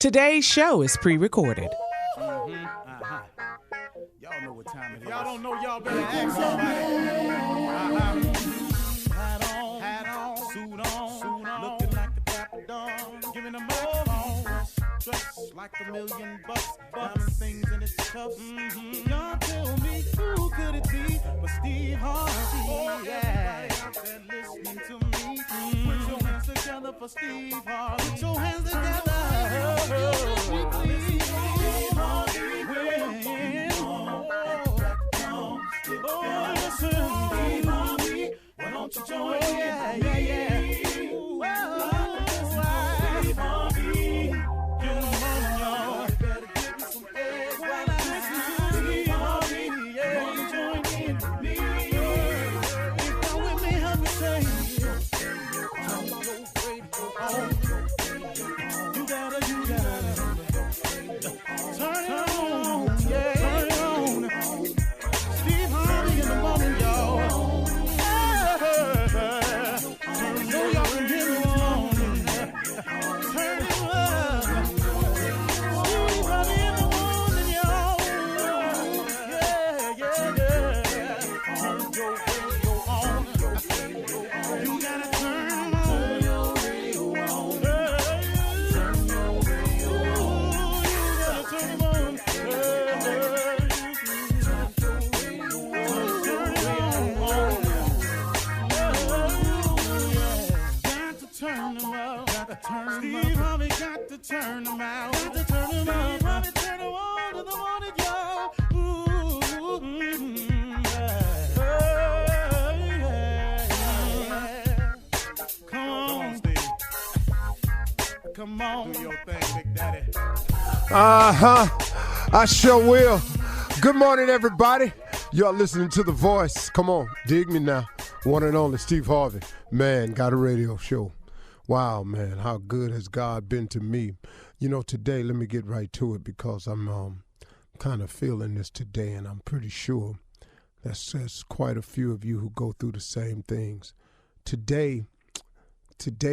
Today's show is pre-recorded. Y'all know what time it is. Y'all don't know, y'all better ask somebody. Hat on, suit on, looking like a dapper dog, giving them microphone, dressed like $1 million, diamond things in its cups. Y'all tell me who could it be but Steve Harvey? Everybody out there listening to me, put your hands together for Steve Harvey. Put your hands together. Why don't you join me? Steve Harvey. Get them on, y'all. Better give me some eggs while I listen to Steve Harvey. Come on, join in with me. If you're with me, help me say, turn your radio on. You gotta turn it on, yeah. Turn it on. Steve Harvey in the morning, y'all. So y'all can hear me on. Turn it up. Steve Harvey in the morning, y'all. Yeah. Turn your radio on. You gotta turn your radio on. Turn your radio on. You gotta turn them on. Steve Harvey got to turn them out. Got to turn them out. Steve Harvey turn them on to the morning, y'all. Come on, Steve. Come on. Do your thing, Big Daddy. I sure will. Good morning, everybody. Y'all listening to The Voice. Come on, dig me now. One and only Steve Harvey. Man, got a radio show. Wow, man, how good has God been to me? You know, today, let me get right to it because I'm kind of feeling this today, and I'm pretty sure there's quite a few of you who go through the same things. Today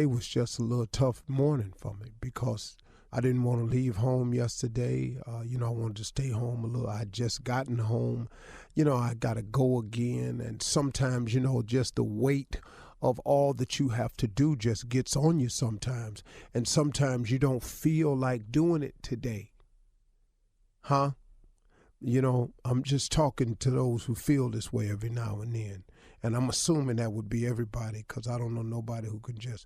was just a little tough morning for me because I didn't want to leave home yesterday. I wanted to stay home a little. I had just gotten home. I got to go again, and sometimes, just the weight of all that you have to do just gets on you sometimes. And sometimes you don't feel like doing it today. I'm just talking to those who feel this way every now and then. And I'm assuming that would be everybody because I don't know nobody who can just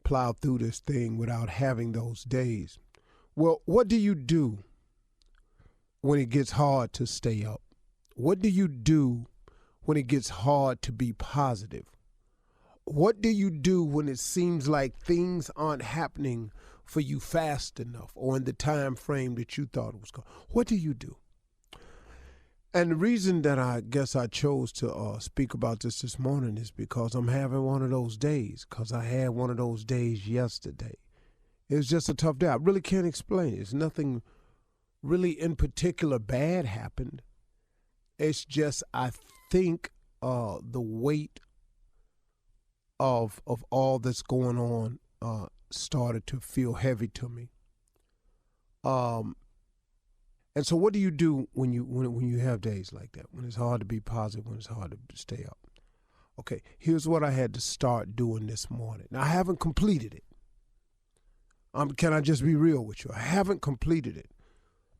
plow through this thing without having those days. Well, what do you do when it gets hard to stay up? What do you do when it gets hard to be positive? What do you do when it seems like things aren't happening for you fast enough or in the time frame that you thought it was going? What do you do? And the reason that I guess I chose to speak about this morning is because I'm having one of those days, because I had one of those days yesterday. It was just a tough day. I really can't explain it. It's nothing really in particular bad happened. It's just I think the weight of all that's going on started to feel heavy to me. And so what do you do when you have days like that, when it's hard to be positive, when it's hard to stay up? Okay, here's what I had to start doing this morning. Now, I haven't completed it. Can I just be real with you? I haven't completed it,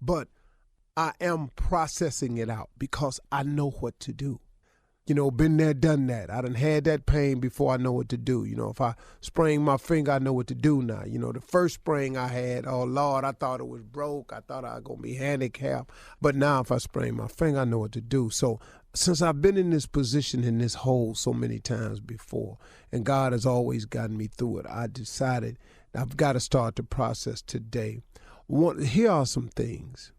but I am processing it out because I know what to do. Been there, done that. I done had that pain before I know what to do. If I sprain my finger, I know what to do now. The first sprain I had, oh, Lord, I thought it was broke. I thought I was going to be handicapped. But now if I sprain my finger, I know what to do. So since I've been in this position, in this hole so many times before, and God has always gotten me through it, I decided I've got to start the process today. Here are some things.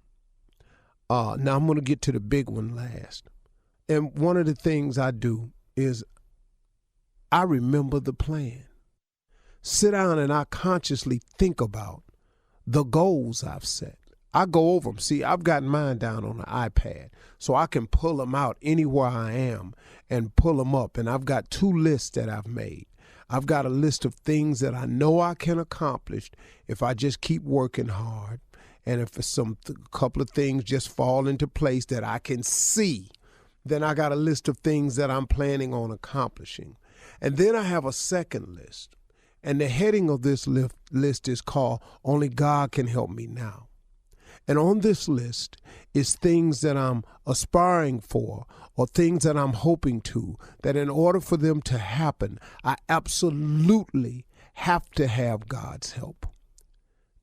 Now I'm going to get to the big one last. And one of the things I do is I remember the plan. Sit down and I consciously think about the goals I've set. I go over them. See, I've got mine down on the iPad, so I can pull them out anywhere I am and pull them up. And I've got 2 lists that I've made. I've got a list of things that I know I can accomplish if I just keep working hard. And if couple of things just fall into place that I can see, then I got a list of things that I'm planning on accomplishing. And then I have a second list. And the heading of this list is called Only God Can Help Me Now. And on this list is things that I'm aspiring for or things that I'm hoping to, that in order for them to happen, I absolutely have to have God's help.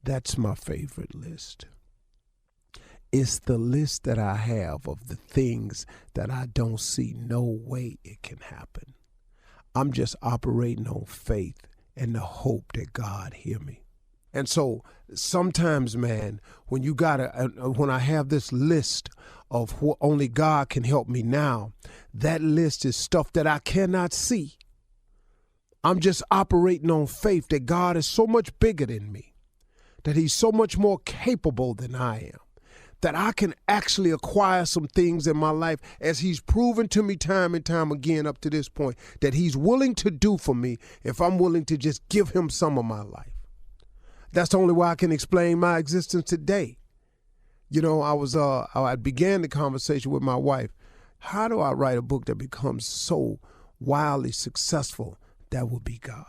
That's my favorite list. It's the list that I have of the things that I don't see no way it can happen. I'm just operating on faith and the hope that God hear me. And so sometimes, man, when I have this list of what only God can help me now, that list is stuff that I cannot see. I'm just operating on faith that God is so much bigger than me, that he's so much more capable than I am, that I can actually acquire some things in my life, as he's proven to me time and time again up to this point, that he's willing to do for me if I'm willing to just give him some of my life. That's the only way I can explain my existence today. You know, I began the conversation with my wife. How do I write a book that becomes so wildly successful? That will be God.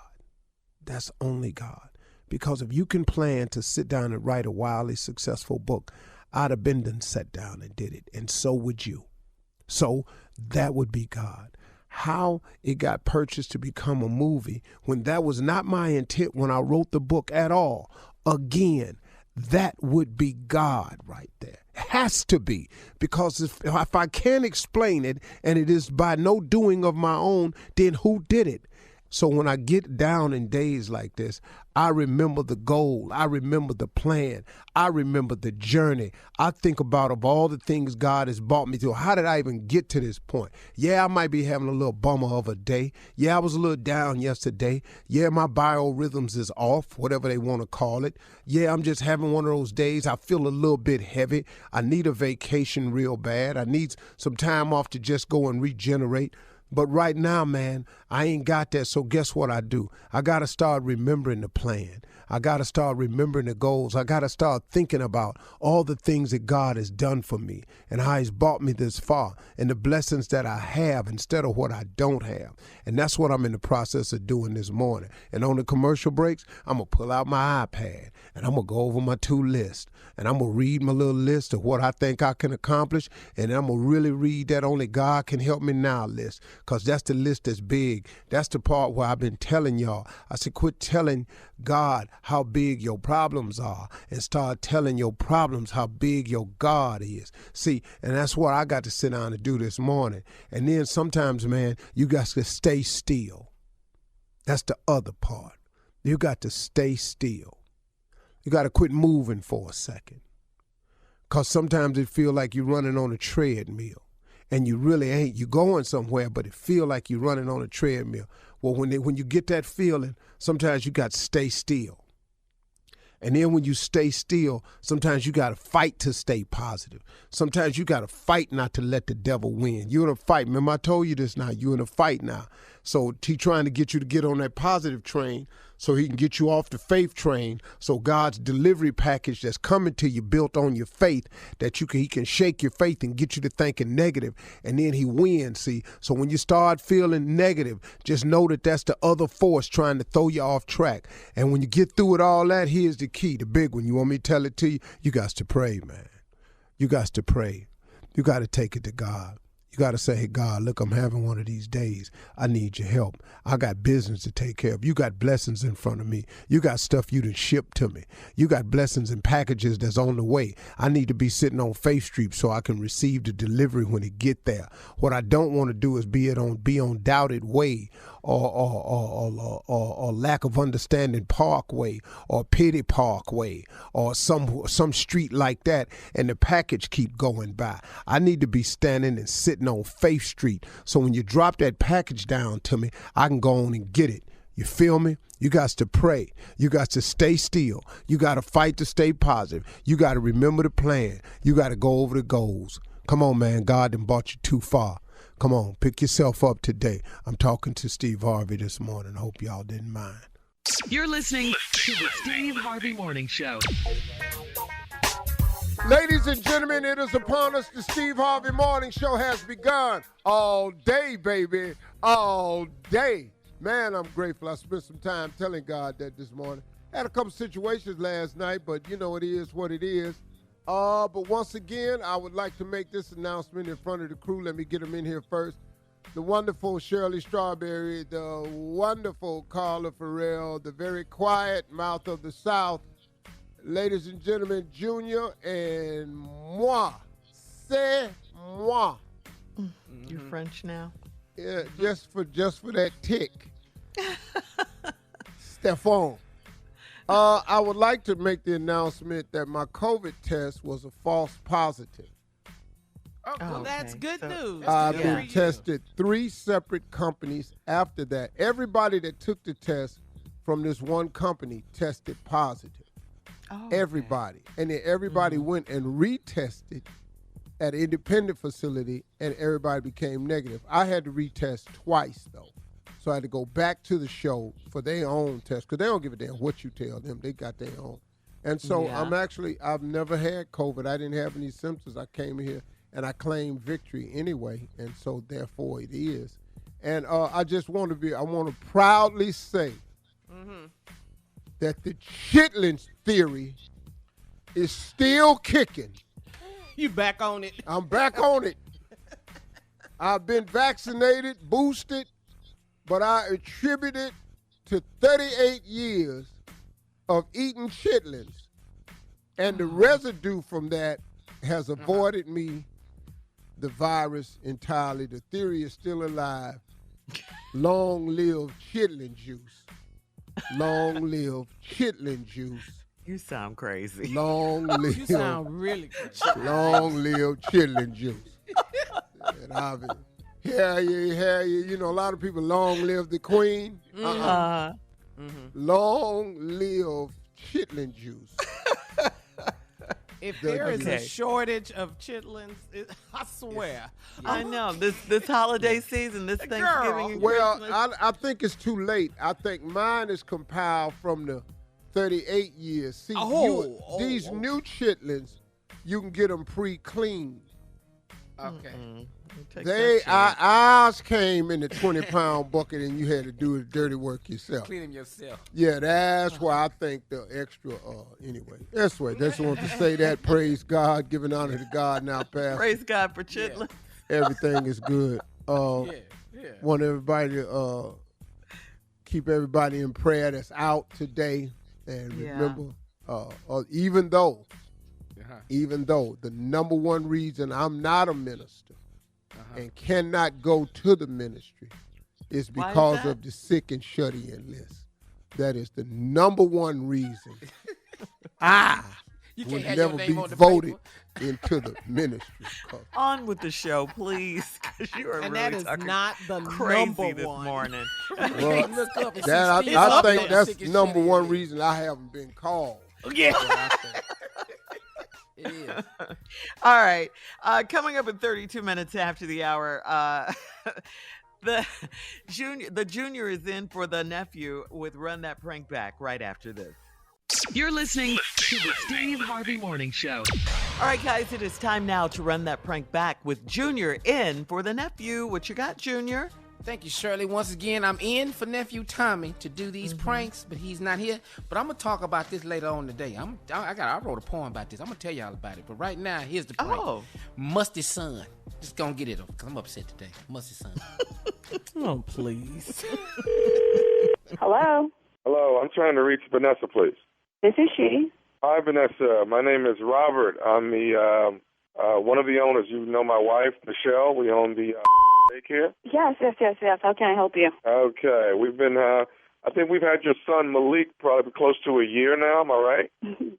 That's only God. Because if you can plan to sit down and write a wildly successful book, I'd have been done sat down and did it. And so would you. So that would be God. How it got purchased to become a movie when that was not my intent when I wrote the book at all. Again, that would be God right there. Has to be. Because if I can't explain it and it is by no doing of my own, then who did it? So when I get down in days like this, I remember the goal. I remember the plan. I remember the journey. I think about of all the things God has brought me through. How did I even get to this point? Yeah, I might be having a little bummer of a day. Yeah, I was a little down yesterday. Yeah, my biorhythms is off, whatever they want to call it. Yeah, I'm just having one of those days. I feel a little bit heavy. I need a vacation real bad. I need some time off to just go and regenerate. But right now, man, I ain't got that. So guess what I do? I got to start remembering the plan. I got to start remembering the goals. I got to start thinking about all the things that God has done for me and how he's brought me this far and the blessings that I have instead of what I don't have. And that's what I'm in the process of doing this morning. And on the commercial breaks, I'm going to pull out my iPad and I'm going to go over my to list and I'm going to read my little list of what I think I can accomplish. And I'm going to really read that Only God Can Help Me Now list, because that's the list that's big. That's the part where I've been telling y'all. I said, quit telling God how big your problems are and start telling your problems how big your God is. See, and that's what I got to sit down and do this morning. And then sometimes, man, you got to stay still. That's the other part. You got to stay still. You got to quit moving for a second. Because sometimes it feels like you're running on a treadmill. And you really ain't. You're going somewhere, but it feel like you're running on a treadmill. Well, when you get that feeling, sometimes you got to stay still. And then when you stay still, sometimes you got to fight to stay positive. Sometimes you got to fight not to let the devil win. You're in a fight. Remember, I told you this now. You're in a fight now. So he trying to get you to get on that positive train so he can get you off the faith train. So God's delivery package that's coming to you built on your faith, that he can shake your faith and get you to thinking negative. And then he wins, see. So when you start feeling negative, just know that that's the other force trying to throw you off track. And when you get through with all that, here's the key, the big one. You want me to tell it to you? You got to pray, man. You got to pray. You got to take it to God. You got to say, hey, God, look, I'm having one of these days. I need your help. I got business to take care of. You got blessings in front of me. You got stuff you done shipped to me. You got blessings and packages that's on the way. I need to be sitting on Faith Street so I can receive the delivery when it get there. What I don't want to do is be on Doubted Way or lack of understanding Parkway or Pity Parkway or some street like that, and the package keep going by. I need to be standing and sitting on Faith Street, so when you drop that package down to me, I can go on and get it. You feel me? You got to pray. You got to stay still. You got to fight to stay positive. You got to remember the plan. You got to go over the goals. Come on, man. God done brought you too far. Come on, pick yourself up today. I'm talking to Steve Harvey this morning. I hope y'all didn't mind. You're listening to the Steve Harvey Morning Show. Ladies and gentlemen, it is upon us. The Steve Harvey Morning Show has begun. All day, baby. All day. Man, I'm grateful. I spent some time telling God that this morning. Had a couple situations last night, but you know it is what it is. But once again, I would like to make this announcement in front of the crew. Let me get them in here first. The wonderful Shirley Strawberry, the wonderful Carla Farrell, the very quiet mouth of the South. Ladies and gentlemen, Junior and moi. C'est moi. You French now? Yeah, just for that tick. Stephon. I would like to make the announcement that my COVID test was a false positive. Oh, well, that's good news. I've been tested 3 separate companies after that. Everybody that took the test from this one company tested positive. Oh, everybody. And then everybody went and retested at an independent facility, and everybody became negative. I had to retest twice, though. So I had to go back to the show for their own test, because they don't give a damn what you tell them. They got their own. And so I've never had COVID. I didn't have any symptoms. I came here, and I claimed victory anyway, and so therefore it is. And I want to proudly say that the chitlins theory is still kicking. You back on it. I'm back on it. I've been vaccinated, boosted, but I attribute it to 38 years of eating chitlins. And the residue from that has avoided me the virus entirely. The theory is still alive. Long live chitlin juice. Long live chitlin juice. You sound crazy. Long live. You sound really crazy. Long live chitlin juice. And I've been, you know, a lot of people long live the queen. Long live chitlin juice. If there is a shortage of chitlins, I swear. I know. This holiday season, this Thanksgiving and Christmas. I think it's too late. I think mine is compiled from the 38 years. See, these new chitlins, you can get them pre-cleaned. Okay. Ours came in the 20-pound bucket, and you had to do the dirty work yourself. Clean them yourself. Yeah, that's why I think the extra. Anyway, that's what. That's what I want to say. That praise God, giving honor to God now, Pastor. Praise God for chitlins. Everything is good. Want everybody to keep everybody in prayer that's out today, and remember, even though the number one reason I'm not a minister and cannot go to the ministry is because of the sick and shut-in list. That is the number one reason I would never be voted into the ministry. On with the show, please, because you are and really that is talking not the crazy number this one. morning. Well, Look up and I see Steve up think there, that's sick as number shit one is. reason I haven't been called. Yeah. It is. All right. Coming up in 32 minutes after the hour, the junior is in for the nephew with Run That Prank Back right after this. You're listening to the Steve Harvey Morning Show. All right, guys, it is time now to run that prank back with Junior in for the nephew. What you got, Junior? Thank you, Shirley. Once again, I'm in for nephew Tommy to do these pranks, but he's not here. But I'm gonna talk about this later on today. I wrote a poem about this. I'm gonna tell y'all about it. But right now, here's the prank. Oh. Musty's son. Just gonna get it because I'm upset today. Musty's son. Oh, please. Hello, Hello, I'm trying to reach Vanessa, please. this is she. Hi, Vanessa. My name is Robert. I'm the one of the owners. You know my wife, Michelle. We own the daycare. Yes. How can I help you? Okay. We've been, I think we've had your son, Malik, probably close to a year now. Am I right?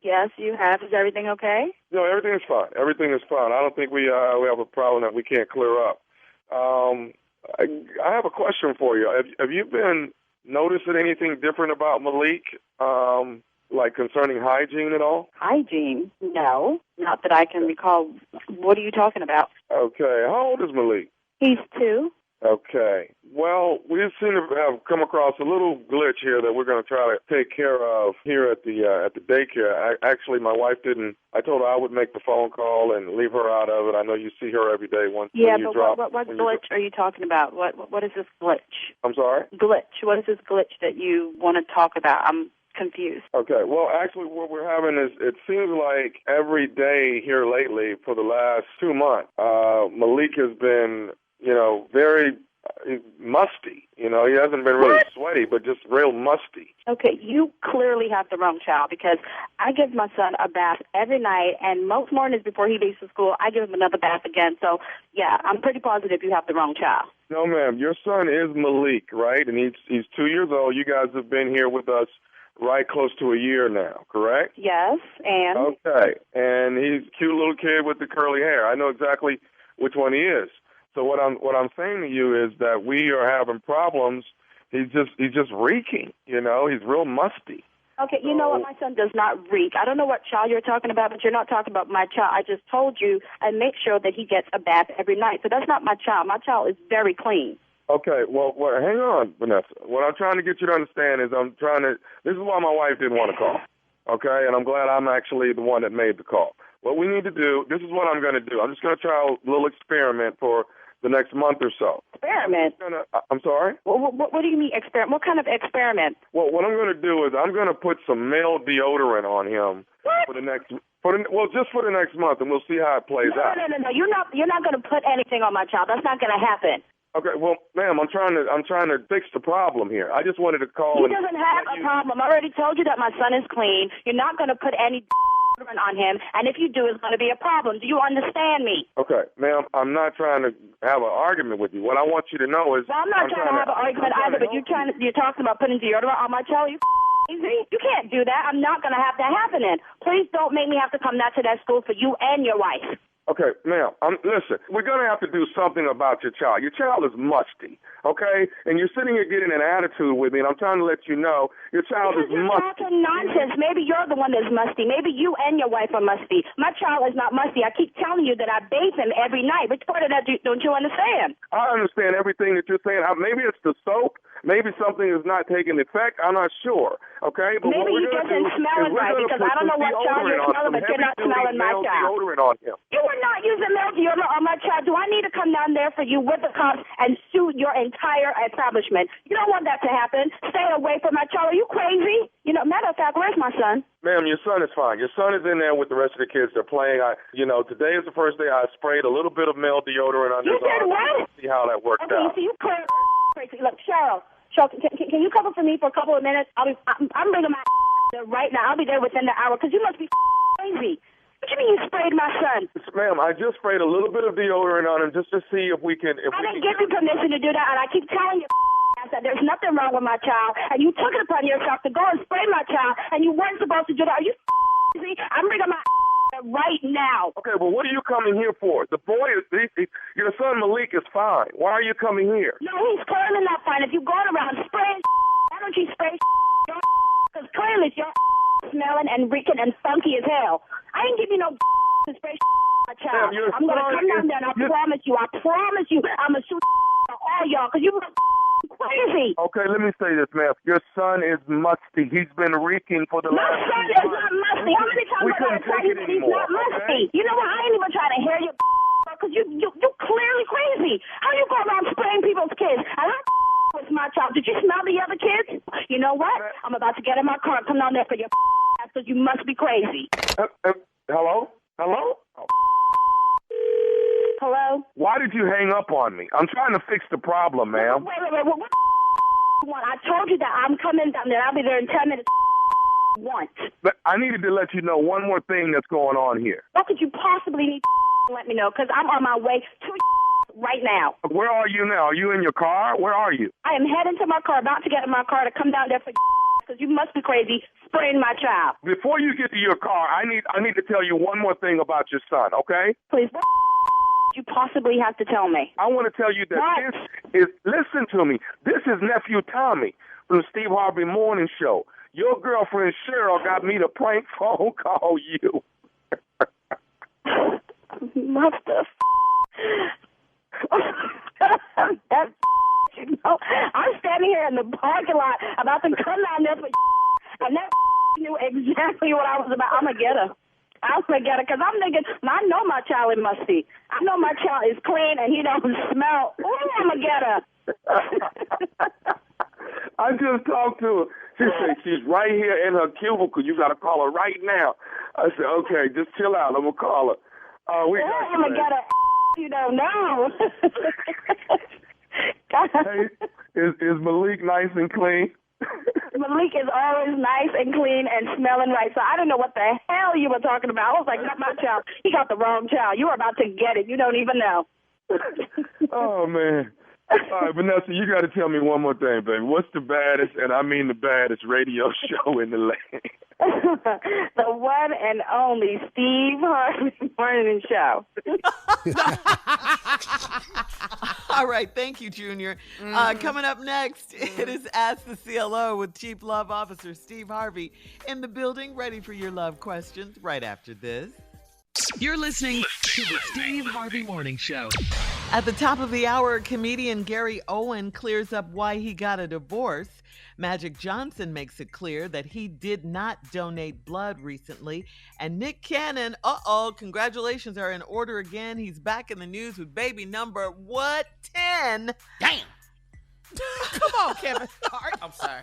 Yes, you have. Is everything okay? No, everything is fine. Everything is fine. I don't think we have a problem that we can't clear up. I have a question for you. Have you been noticing anything different about Malik, like concerning hygiene at all? Hygiene? No, not that I can recall. What are you talking about? Okay. How old is Malik? He's 2. Okay. Well, we seem to have come across a little glitch here that we're going to try to take care of here at the daycare. Actually, my wife didn't. I told her I would make the phone call and leave her out of it. I know you see her every day. Yeah, but what glitch are you talking about? What is this glitch? I'm sorry? Glitch. What is this glitch that you want to talk about? I'm confused. Okay. Well, actually, what we're having is it seems like every day here lately for the last 2 months, Malik has been, very musty. He hasn't been really sweaty, but just real musty. Okay, you clearly have the wrong child because I give my son a bath every night, and most mornings before he leaves for school, I give him another bath again. So, yeah, I'm pretty positive you have the wrong child. No, ma'am. Your son is Malik, right? And he's 2 years old. You guys have been here with us right close to a year now, correct? Yes, and? Okay, and he's a cute little kid with the curly hair. I know exactly which one he is. So what I'm saying to you is that we are having problems. He's just reeking. He's real musty. Okay, you know what? My son does not reek. I don't know what child you're talking about, but you're not talking about my child. I just told you I make sure that he gets a bath every night. So that's not my child. My child is very clean. Okay, well, hang on, Vanessa. What I'm trying to get you to understand is this is why my wife didn't want to call, okay? And I'm glad I'm actually the one that made the call. What we need to do, this is what I'm going to do. I'm just going to try a little experiment for the next month or so. Experiment? I'm sorry? What do you mean experiment? What kind of experiment? Well, what I'm going to do is I'm going to put some male deodorant on him for the next just for the next month, and we'll see how it plays out. No. You're not going to put anything on my child. That's not going to happen. Okay, well, ma'am, I'm trying to fix the problem here. I just wanted to call. He doesn't have a problem. I already told you that my son is clean. You're not going to put any on him, and if you do, it's going to be a problem. Do you understand me? Okay, ma'am, I'm not trying to have an argument with you. What I want you to know is... Well, I'm not trying to have an argument either, but you're talking about putting deodorant on my child. You can't do that. I'm not going to have that happening. Please don't make me have to come back to that school for you and your wife. Okay, ma'am, listen, we're going to have to do something about your child. Your child is musty, okay? And you're sitting here getting an attitude with me, and I'm trying to let you know your child is musty. You're talking nonsense. Maybe you're the one that's musty. Maybe you and your wife are musty. My child is not musty. I keep telling you that I bathe him every night. Which part of that don't you understand? I understand everything that you're saying. Maybe it's the soap. Maybe something is not taking effect. I'm not sure, okay? But maybe he doesn't smell it right because I don't know what child you're smelling, but you're not smelling my child. Deodorant on him. You are not using male deodorant on my child. Do I need to come down there for you with the cops and sue your entire establishment? You don't want that to happen. Stay away from my child. Are you crazy? Matter of fact, where's my son? Ma'am, your son is fine. Your son is in there with the rest of the kids. They're playing. Today is the first day I sprayed a little bit of male deodorant on his arm. You did what? See how that worked out. Okay, so you crazy. Look, Cheryl, can you cover for me for a couple of minutes? I'm bringing my right now. I'll be there within the hour because you must be crazy. What do you mean you sprayed my son? Ma'am, I just sprayed a little bit of deodorant on him just to see if we can... I didn't give you permission to do that, and I keep telling you that there's nothing wrong with my child, and you took it upon yourself to go and spray my child, and you weren't supposed to do that. Are you crazy? I'm bringing my right now. Okay, well, what are you coming here for? The boy is... your son Malik is fine. Why are you coming here? No, he's clearly not fine. If you're going around spraying why don't you spray because clearly you're smelling and reeking and funky as hell. I ain't give you no to spray my child. I'm going to come down there and I promise you, I'm going to shoot all y'all because you crazy. Okay, let me say this, ma'am. Your son is musty. He's been reeking for the last 2 months. My son is not musty. How many times have I tell you that he's not musty? You know what? I ain't even trying to hear you because you clearly crazy. How you go around spraying people's kids? And I was my child. Did you smell the other kids? You know what? I'm about to get in my car and come down there for your because you must be crazy. Hello? Hello? Oh. Hello? Why did you hang up on me? I'm trying to fix the problem, ma'am. Wait. What do you want? I told you that I'm coming down there. I'll be there in 10 minutes. Once. But I needed to let you know one more thing that's going on here. What could you possibly need to let me know? Because I'm on my way to right now. Where are you now? Are you in your car? Where are you? I am heading to my car, about to get in my car to come down there for because you must be crazy spraying my child. Before you get to your car, I need to tell you one more thing about your son, okay? Please, what you possibly have to tell me? I want to tell you that this is, listen to me, this is nephew Tommy from the Steve Harvey Morning Show. Your girlfriend Cheryl got me to prank phone call you. What the in the parking lot about to come down there for and that knew exactly what I was about. I'm going to get her. I'm going to get her because I'm thinking, I know my child is musty. I know my child is clean and he don't smell. Ooh, I'm going to get her. I just talked to her. She said she's right here in her cubicle. You got to call her right now. I said, okay, just chill out. I'm going to call her. I'm going to get her. You don't know. Hey, is Malik nice and clean? Malik is always nice and clean and smelling right. So I don't know what the hell you were talking about. I was like, not my child. He got the wrong child. You were about to get it. You don't even know. Oh, man. All right, Vanessa, you got to tell me one more thing, baby. What's the baddest, and I mean the baddest, radio show in the land? The one and only Steve Harvey Morning Show. All right. Thank you, Junior. Coming up next, it is Ask the CLO with Chief Love Officer Steve Harvey in the building, ready for your love questions right after this. You're listening to the Steve Harvey Morning Show. At the top of the hour, comedian Gary Owen clears up why he got a divorce. Magic Johnson makes it clear that he did not donate blood recently. And Nick Cannon, congratulations are in order again. He's back in the news with baby number, 10? Damn. Come on, Kevin Hart. I'm sorry.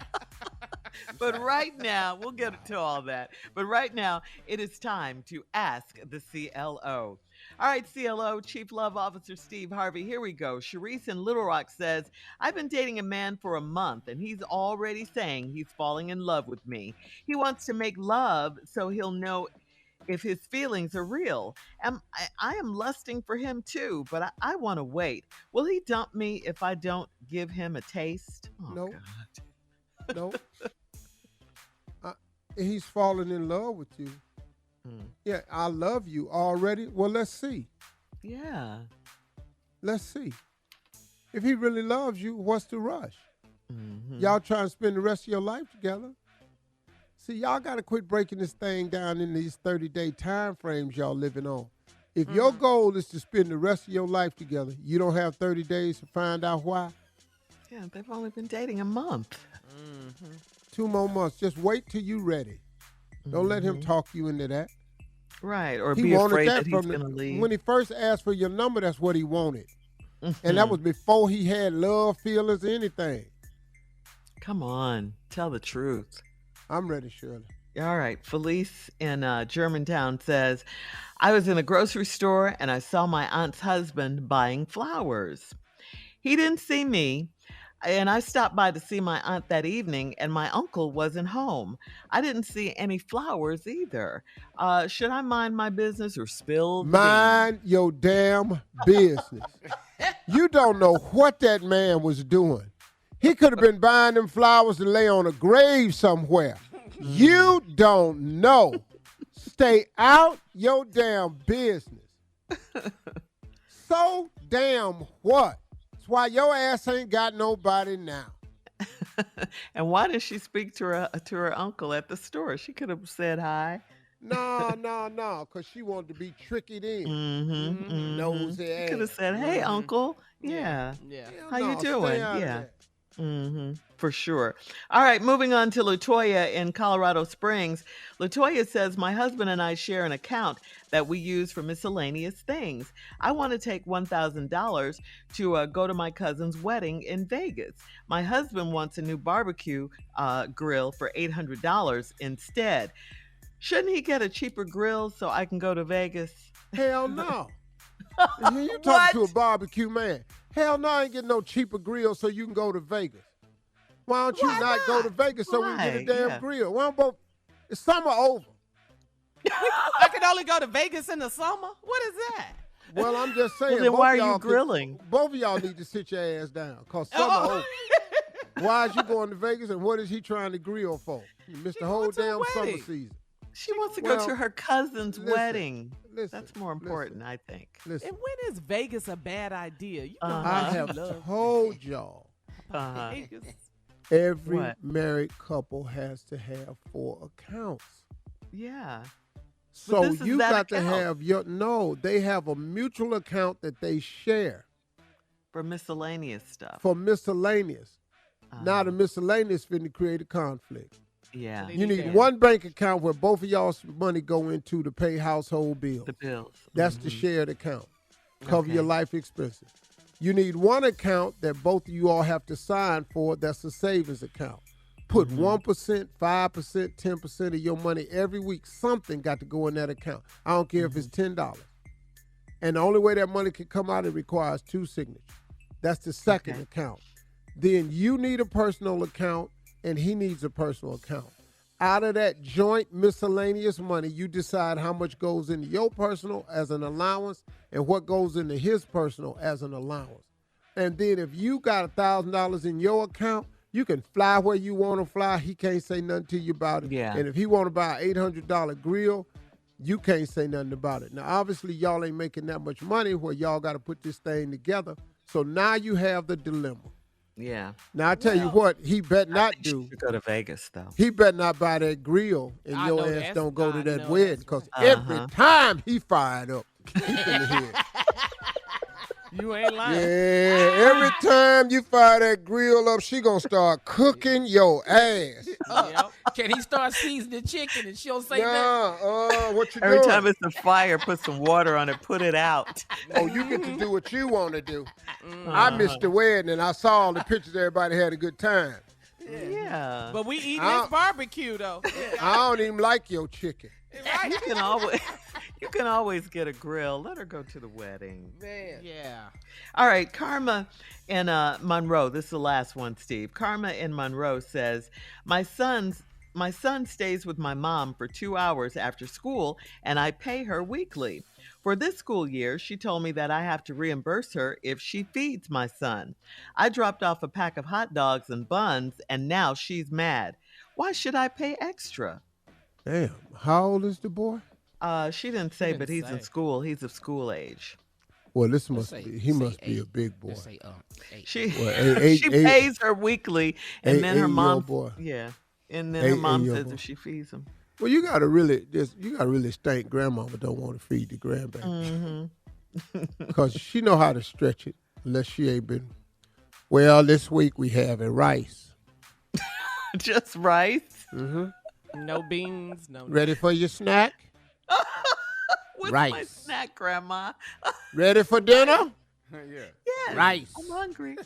But right now, we'll get to all that. But right now, it is time to ask the CLO. All right, CLO, Chief Love Officer Steve Harvey, here we go. Sharice in Little Rock says, I've been dating a man for a month, and he's already saying he's falling in love with me. He wants to make love so he'll know if his feelings are real. I am lusting for him too, but I want to wait. Will he dump me if I don't give him a taste? Oh, Nope. God. No. He's falling in love with you. Yeah, I love you already. Well, let's see. Yeah. Let's see. If he really loves you, what's the rush? Mm-hmm. Y'all trying to spend the rest of your life together. See, y'all got to quit breaking this thing down in these 30-day time frames y'all living on. If your goal is to spend the rest of your life together, you don't have 30 days to find out why? Yeah, they've only been dating a month. 2 more months. Just wait till you ready. Don't let him talk you into that. Right, or He be wanted afraid that that he's from going to leave. when he first asked for your number, that's what he wanted. And that was before he had love feelings or anything. Come on, tell the truth. I'm ready, Shirley. All right, Felice in Germantown says, I was in a grocery store and I saw my aunt's husband buying flowers. He didn't see me, and I stopped by to see my aunt that evening, and my uncle wasn't home. I didn't see any flowers either. Should I mind my business or spill the Mind your damn business. You don't know what that man was doing. He could have been buying them flowers to lay on a grave somewhere. You don't know. Stay out your damn business. So damn what? That's why your ass ain't got nobody now. And why did she speak to her uncle at the store? She could have said hi. No, because she wanted to be tricked in. Nosy ass. Could have said, hey, uncle. Yeah. How you doing? Yeah. For sure. All right, moving on to Latoya in Colorado Springs. Latoya says, my husband and I share an account that we use for miscellaneous things. I want to take $1,000 to go to my cousin's wedding in Vegas. My husband wants a new barbecue grill for $800 instead. Shouldn't he get a cheaper grill so I can go to Vegas? Hell no. You talking to a barbecue man. Hell no, I ain't getting no cheaper grill so you can go to Vegas. Why don't you not go to Vegas so we can get a damn grill? Why don't both? It's summer over. I can only go to Vegas in the summer? What is that? Well, I'm just saying. Well, then why are you grilling? Both of y'all need to sit your ass down because summer over. Why is you going to Vegas and what is he trying to grill for? You missed the whole damn summer season. She wants to go to her cousin's wedding. That's more important, I think. And when is Vegas a bad idea? You know I have told y'all. Every married couple has to have 4 accounts. Yeah. So you got to have they have a mutual account that they share. For miscellaneous stuff. For miscellaneous. Now the miscellaneous finna create a conflict. Yeah. You need one bank account where both of y'all's money go into to pay household bills. The bills. That's the shared account. Cover your life expenses. You need one account that both of you all have to sign for. That's a savings account. Put 1%, 5%, 10% of your money every week. Something got to go in that account. I don't care if it's $10. And the only way that money can come out, it requires 2 signatures. That's the second account. Then you need a personal account, and he needs a personal account. Out of that joint miscellaneous money, you decide how much goes into your personal as an allowance and what goes into his personal as an allowance. And then if you got $1,000 in your account, you can fly where you want to fly. He can't say nothing to you about it. Yeah. And if he want to buy an $800 grill, you can't say nothing about it. Now, obviously, y'all ain't making that much money where y'all got to put this thing together. So now you have the dilemma. Yeah. Now, I tell you what, he better not do. You go to Vegas, though. He better not buy that grill and I your know ass that's- don't go I to that know wedding that's because right. every time he fired up, he finna hit. You ain't lying. Yeah, every time you fire that grill up, she gonna start cooking your ass. Can he start seasoning chicken and she'll say that? Yeah, what you Every doing? time it's a fire, put some water on it, put it out. Oh, you get to do what you want to do. I missed the wedding and I saw all the pictures. Everybody had a good time. Yeah. But we eating I- this barbecue, though. I don't even like your chicken. You can always get a grill. Let her go to the wedding. Man. Yeah. All right, Karma in Monroe. This is the last one, Steve. Karma in Monroe says, my son stays with my mom for 2 hours after school, and I pay her weekly. For this school year, she told me that I have to reimburse her if she feeds my son. I dropped off a pack of hot dogs and buns, and now she's mad. Why should I pay extra? Damn, how old is the boy? She didn't say, but he's in school. He's of school age. Well, this Let's must say- be, he say must be 8. a big boy. Let's say 8. She Well, she pays her weekly, and then her 8-year-old mom, boy. yeah, and then her mom 8-year-old says boy. if she feeds him. Well, you gotta really stank grandmama don't want to feed the grandbaby. Because she know how to stretch it, unless she ain't been. Well, this week we having rice. Just rice. No beans, no. Ready for your snack? What's Rice. my snack, Grandma? Ready for dinner? Yes, Rice. I'm hungry.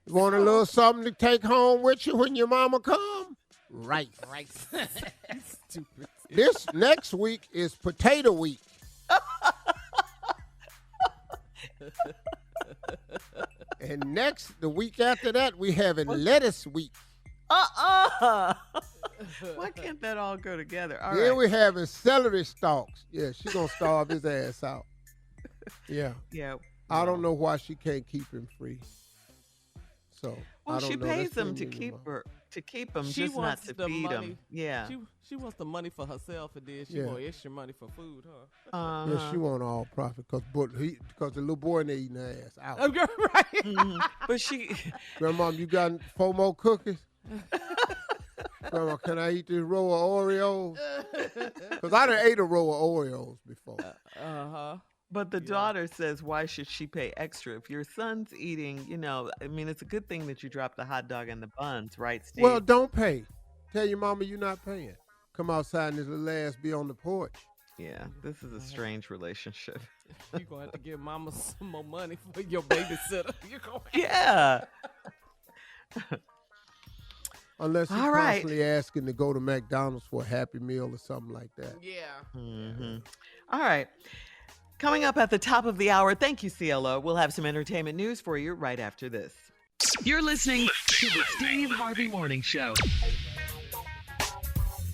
You want a little something to take home with you when your mama come? Rice. Stupid. This next week is potato week. And the week after that, we having lettuce week. Why can't that all go together? All Then right. we having celery stalks. Yeah, she gonna starve his ass out. Yeah. Yeah. I don't know why she can't keep him free. So Well, I don't she know. pays That's him between to me and keep my- her to keep him, She just not wants to the feed money. him. Yeah. She wants the money for herself, and then she Yeah. want extra money for food, huh? Yeah, she want all profit because the little boy in there eating her ass out. Right. Mhm. But she, Grandma, you got 4 more cookies? Grandma, can I eat this row of Oreos? Because I done ate a row of Oreos before. but the daughter says, why should she pay extra if your son's eating? I mean, it's a good thing that you dropped the hot dog and the buns, right, Steve? Well, don't pay. Tell your mama you're not paying. Come outside and this little ass be on the porch. yeah, this is a strange relationship. You're going to have to give mama some more money for your babysitter. You're going Yeah. Unless he's All right. constantly asking to go to McDonald's for a Happy Meal or something like that. Mm-hmm. All right. Coming up at the top of the hour, thank you, CLO. We'll have some entertainment news for you right after this. You're listening to the Steve Harvey Morning Show.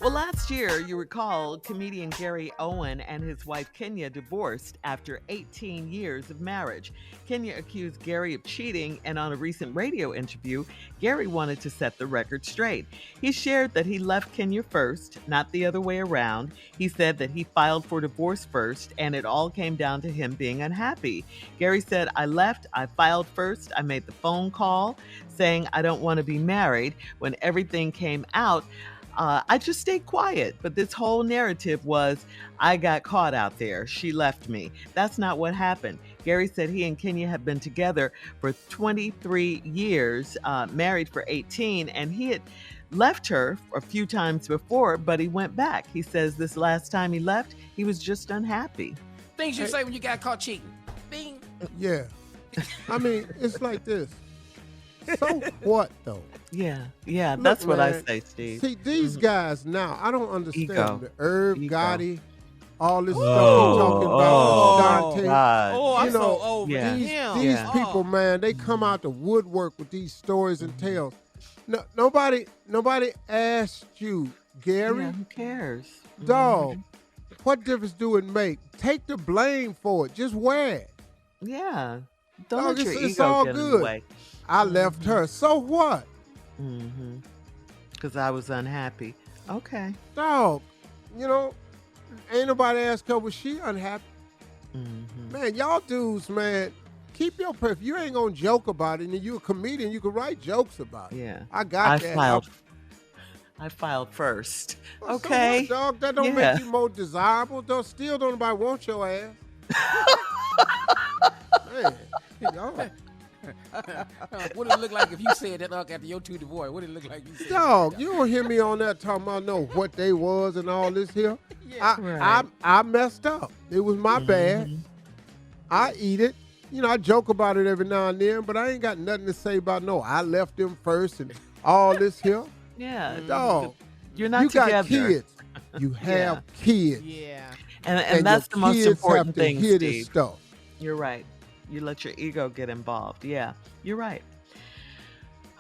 Well, last year, you recall, comedian Gary Owen and his wife Kenya divorced after 18 years of marriage. Kenya accused Gary of cheating, and on a recent radio interview, Gary wanted to set the record straight. He shared that he left Kenya first, not the other way around. He said that he filed for divorce first, and it all came down to him being unhappy. Gary said, I left, I filed first, I made the phone call saying I don't want to be married. When everything came out, I just stayed quiet. But this whole narrative was, I got caught out there. She left me. That's not what happened. Gary said he and Kenya have been together for 23 years, married for 18, and he had left her a few times before, but he went back. He says this last time he left, he was just unhappy. Things you say when you got caught cheating. Bing. Yeah. I mean, it's like this. So what, though? Yeah, Look, that's what I man, say, Steve. See, these guys now, I don't understand Ego. the Herb Ego. Gotti, all this stuff you're talking about, Dante. God. Oh, I'm You so know, over yeah. him. These Yeah. people, man, they come out the woodwork with these stories and tales. No, nobody asked you, Gary. Yeah, who cares? Dog, what difference do it make? Take the blame for it. Just wear it. Yeah. Don't Dog, let your it's ego all get in good. the way. I left her. So what? Because I was unhappy. Okay. Dog, ain't nobody asked her, was she unhappy? Man, y'all dudes, man, keep your if you ain't gonna joke about it and you're a comedian, you can write jokes about it. Yeah. I got that. I filed first. Well, Okay. So what, dog? That don't Yeah. make you more desirable. Still don't nobody want your ass. Man, dog. What did it look like if you said that after your two divorce? What did it look like you said Dog, that? you don't hear me on that talking about what they was and all this here. Right. I messed up. It was my bad. I eat it. I joke about it every now and then, but I ain't got nothing to say about I left them first and all this here. Yeah. Dog, You're not you together. got kids. You have kids. Yeah. And that's the your most kids important have to thing, hear this Steve. stuff. You're right. You let your ego get involved. Yeah, you're right.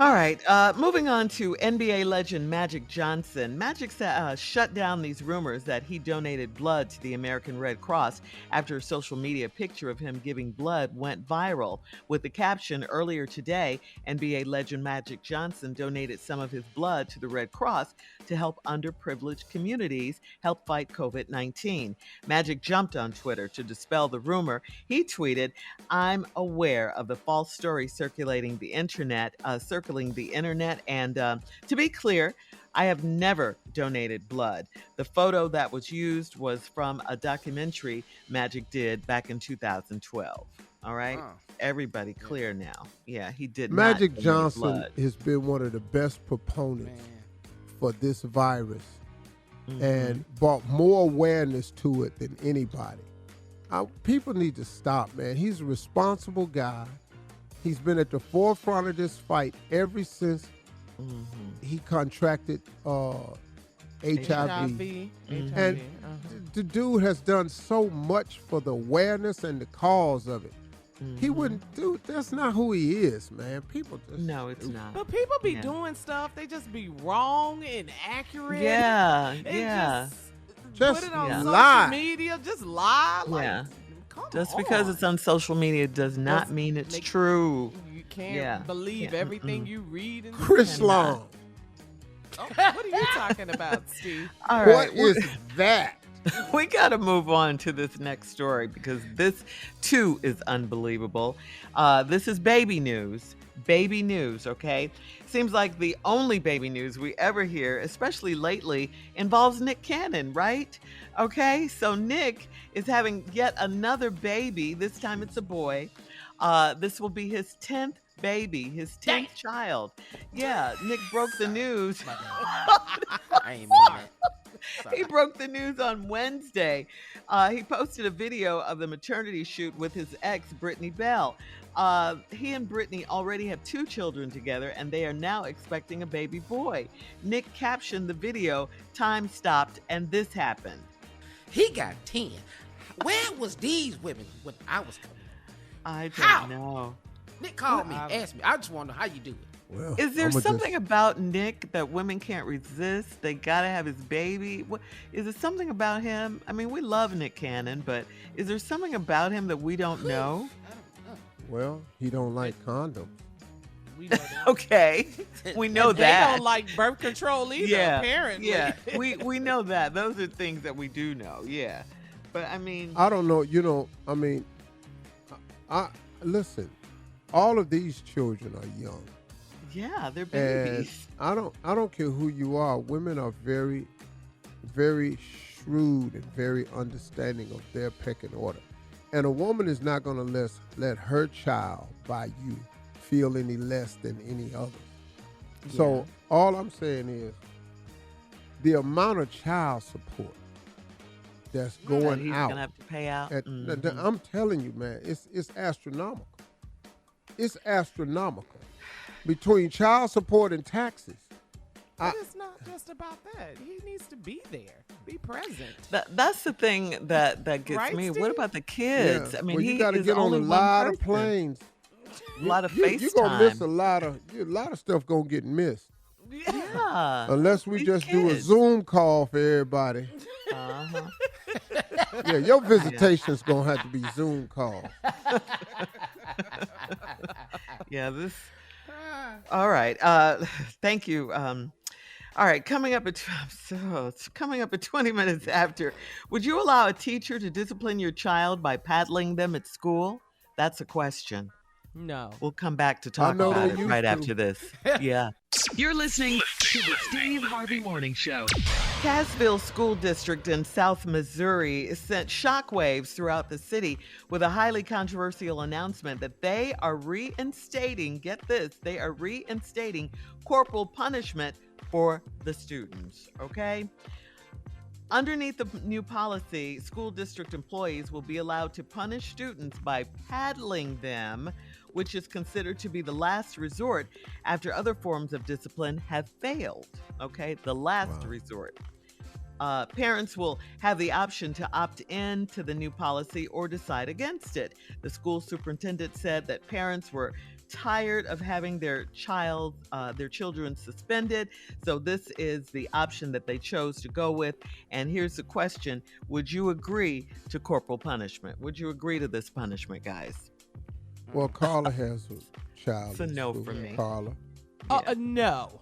All right, moving on to NBA legend Magic Johnson. Magic shut down these rumors that he donated blood to the American Red Cross after a social media picture of him giving blood went viral. With the caption, earlier today, NBA legend Magic Johnson donated some of his blood to the Red Cross to help underprivileged communities help fight COVID-19. Magic jumped on Twitter to dispel the rumor. He tweeted, "I'm aware of the false story circulating the internet, and to be clear, I have never donated blood. The photo that was used was from a documentary Magic did back in 2012. All right, everybody clear now. Yeah, he did. Magic not Johnson blood. has been one of the best proponents for this virus and brought more awareness to it than anybody. People need to stop, man. He's a responsible guy. He's been at the forefront of this fight ever since he contracted HIV. And the dude has done so much for the awareness and the cause of it. He wouldn't do. That's not who he is, man. People just No, it's not. But people be doing stuff. They just be wrong and accurate. Yeah, And yeah. Just put it on lie. social media. Just lie. Like, Yeah. come Just on. because it's on social media does not Doesn't mean it's make- true. You can't Yeah. believe Yeah. everything you read. And Chris Long. Oh, what are you talking about, Steve? All What right, is that? we got to move on to this next story because this too is unbelievable. This is baby news. Baby news, okay? Seems like the only baby news we ever hear, especially lately, involves Nick Cannon, right? Okay, so Nick is having yet another baby. This time it's a boy. This will be his 10th baby, his 10th child. Yeah, Nick broke the news. I ain't mean that. He broke the news on Wednesday. He posted a video of the maternity shoot with his ex, Brittany Bell. He and Brittany already have 2 children together, and they are now expecting a baby boy. Nick captioned the video, "Time stopped, and this happened." He got 10. Where was these women when I was coming? I don't How? know. Nick called me, asked me. I just want to know how you do it. Well, Is there I'ma something about Nick that women can't resist? They gotta have his baby. What is it? Something about him? I mean, we love Nick Cannon, but is there something about him that we don't know? Well, he don't like condoms. We know that. Okay, we know And they that. don't like birth control either, apparently. Yeah, we know that. Those are things that we do know. Yeah, but I mean, I don't know. I mean, I listen. All of these children are young. Yeah, they're And babies. I don't care who you are. Women are very, very shrewd and very understanding of their pecking order. And a woman is not going to let her child by you feel any less than any other. Yeah. So all I'm saying is the amount of child support that's going he's out. Gonna have to pay out. I'm telling you, man, it's astronomical. It's astronomical between child support and taxes. But it's not just about that. He needs to be there, be present. That's the thing that gets right, me. Steve? What about the kids? Yeah. I mean, well, you he got to is get on a only lot one of person. planes. A lot of FaceTime. You're gonna miss a lot of stuff gonna get missed. Yeah. Unless we These just do a kids. Zoom call for everybody. Uh-huh. Yeah, your visitation's gonna have to be Zoom call. Yeah, this. All right. Thank you. All right. Coming up at 20 minutes after. Would you allow a teacher to discipline your child by paddling them at school? That's a question. No. We'll come back to talk about it right after this. Yeah. You're listening to the Steve Harvey Morning Show. Cassville School District in South Missouri sent shockwaves throughout the city with a highly controversial announcement that they are reinstating, get this, they are reinstating corporal punishment for the students, okay? Underneath the new policy, school district employees will be allowed to punish students by paddling them, which is considered to be the last resort after other forms of discipline have failed. Okay, the last resort. Parents will have the option to opt in to the new policy or decide against it. The school superintendent said that parents were tired of having their children suspended, so this is the option that they chose to go with. And here's the question: would you agree to corporal punishment? Would you agree to this punishment, guys? Well, Carla has a child. It's a no for me. Carla. No.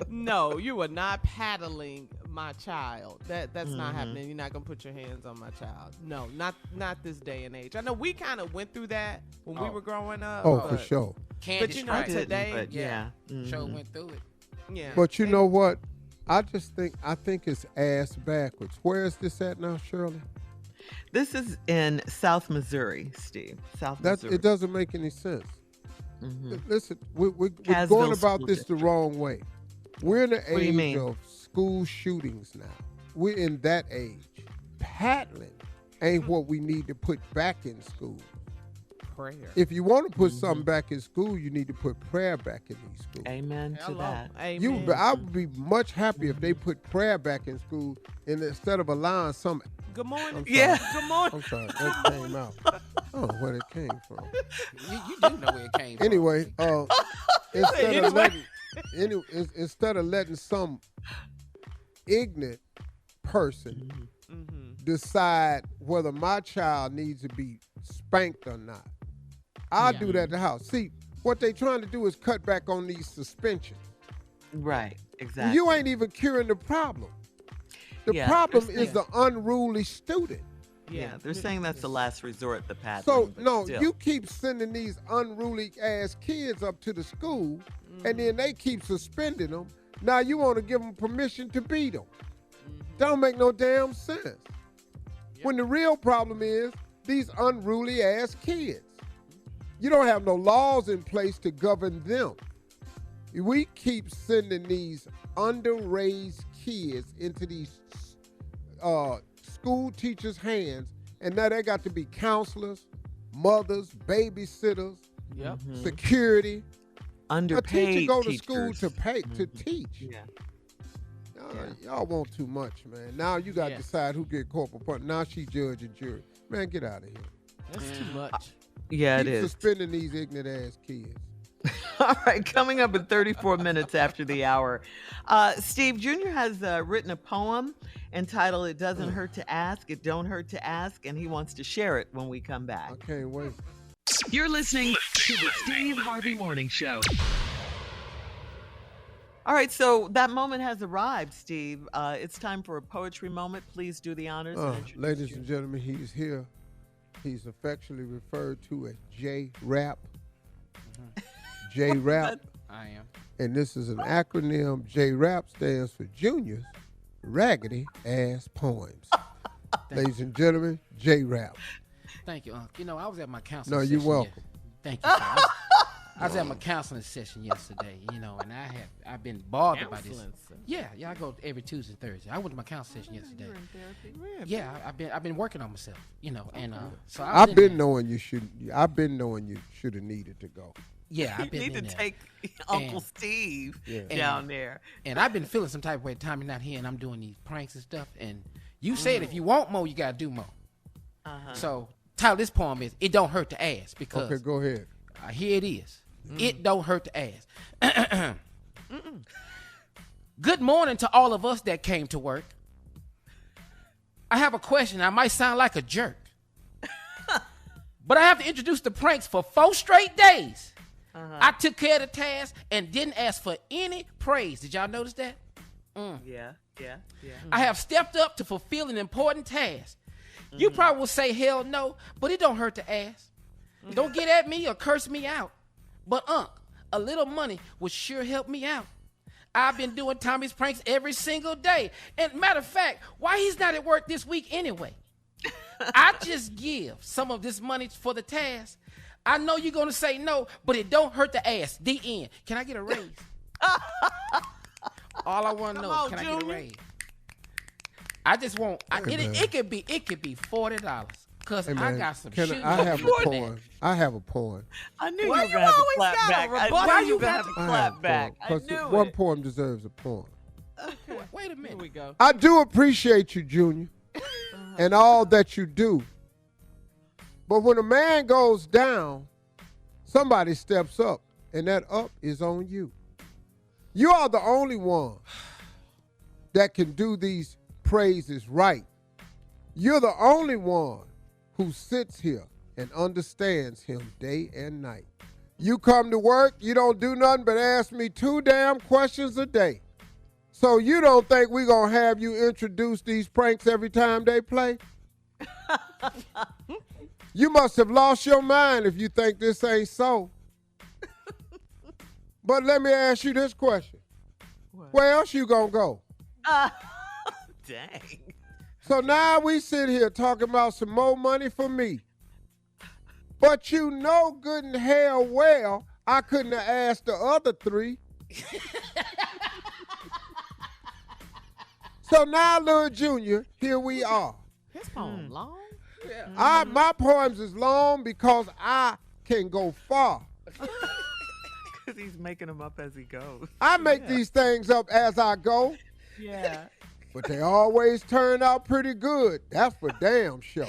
No, you are not paddling my child. That's not happening. You're not gonna put your hands on my child. No, not this day and age. I know we kind of went through that when we were growing up. Oh, for sure. But you know, today, Show went through it. Yeah. But you know what? I think it's ass backwards. Where is this at now, Shirley? This is in South Missouri, Steve. Missouri. It doesn't make any sense. Listen, we're Cassville going about School this the District. wrong way. We're in the What do you age mean? of school shootings now. We're in that age. Paddling ain't what we need to put back in school. prayer. If you want to put something back in school, you need to put prayer back in these schools. Amen to that. Amen. I would be much happier if they put prayer back in school instead of allowing some. Good morning. Yeah. Good morning. I'm sorry, that came out. I don't know where it came from. You do know where it came from. Anyway, instead of letting some ignorant person decide whether my child needs to be spanked or not, I'll do that at the house. See, what they trying to do is cut back on these suspensions. Right, exactly. You ain't even curing the problem. The problem is the unruly student. Yeah, they're saying that's the last resort, the paddling. So, but no, still. you keep sending these unruly ass kids up to the school, and then they keep suspending them. Now you want to give them permission to beat them. Don't make no damn sense. When the real problem is these unruly ass kids. You don't have no laws in place to govern them. We keep sending these underraised kids into these school teachers' hands, and now they got to be counselors, mothers, babysitters, security. Underpaid a teacher go to teachers. school to pay to teach. Yeah. Y'all want too much, man. Now you got to decide who get corporal punishment. Now she judge and jury. Man, get out of here. That's too much. Yeah, Keep it is. suspending these ignorant ass kids. All right, coming up in 34 minutes after the hour. Steve Jr. has written a poem entitled It Doesn't Hurt to Ask, It Don't Hurt to Ask, and he wants to share it when we come back. I can't wait. You're listening to the Steve Harvey Morning Show. All right, so that moment has arrived, Steve. It's time for a poetry moment. Please do the honors. And introduce Ladies you. and gentlemen, he's here. He's affectionately referred to as J-Rap. J-Rap. I am. And this is an acronym. J-Rap stands for Junior's Raggedy Ass Poems. Ladies and gentlemen, J-Rap. Thank you, Unc. You know, I was at my counseling No, session. you're welcome. Thank you, sir. I was at my counseling session yesterday, you know, and I've been bothered by this. Yeah, I go every Tuesday and Thursday. I went to my counseling session yesterday. You're in therapy. Really? Yeah, I've been working on myself, you know, and so I've been knowing you should have needed to go. Yeah, You I've been need to in there. take Uncle Steve down there. And I've been feeling some type of way. Tommy not here, and I'm doing these pranks and stuff. And you said if you want more, you gotta do more. So, title of this poem is "It Don't Hurt to Ask" because Okay, go ahead. Here it is. It don't hurt to ask. Good morning to all of us that came to work. I have a question. I might sound like a jerk, but I have to introduce the pranks for 4 straight days. I took care of the task and didn't ask for any praise. Did y'all notice that? Yeah. I have stepped up to fulfill an important task. You probably will say hell no, but it don't hurt to ask. Don't get at me or curse me out. But a little money would sure help me out. I've been doing Tommy's pranks every single day. And matter of fact, why he's not at work this week anyway? I just give some of this money for the task. I know you're going to say no, but it don't hurt to ask. The end. Can I get a raise? All I want to know is, can I get a raise? I just want, it could be $40. Because Hey, I got some shoes. I have a poem. I have a poem. I knew Why you you were going to have always to clap gotta back. rebut? I Why knew you you were going to have got to I clap have a back. poem, I 'cause knew one it. poem deserves a poem. Wait a Here minute. we go. I do appreciate you, Junior, and all that you do. But when a man goes down, somebody steps up, and that up is on you. You are the only one that can do these praises right. You're the only one who sits here and understands him day and night. You come to work, you don't do nothing but ask me 2 damn questions a day. So you don't think we gonna have you introduce these pranks every time they play? You must have lost your mind if you think this ain't so. But let me ask you this question. Where else you gonna go? Dang. So now we sit here talking about some more money for me. But you know good and hell well I couldn't have asked the other 3. So now, little Junior, here we are. His poem long? My poems is long because I can go far. Because he's making them up as he goes. I make these things up as I go, Yeah. but they always turn out pretty good. That's for damn sure.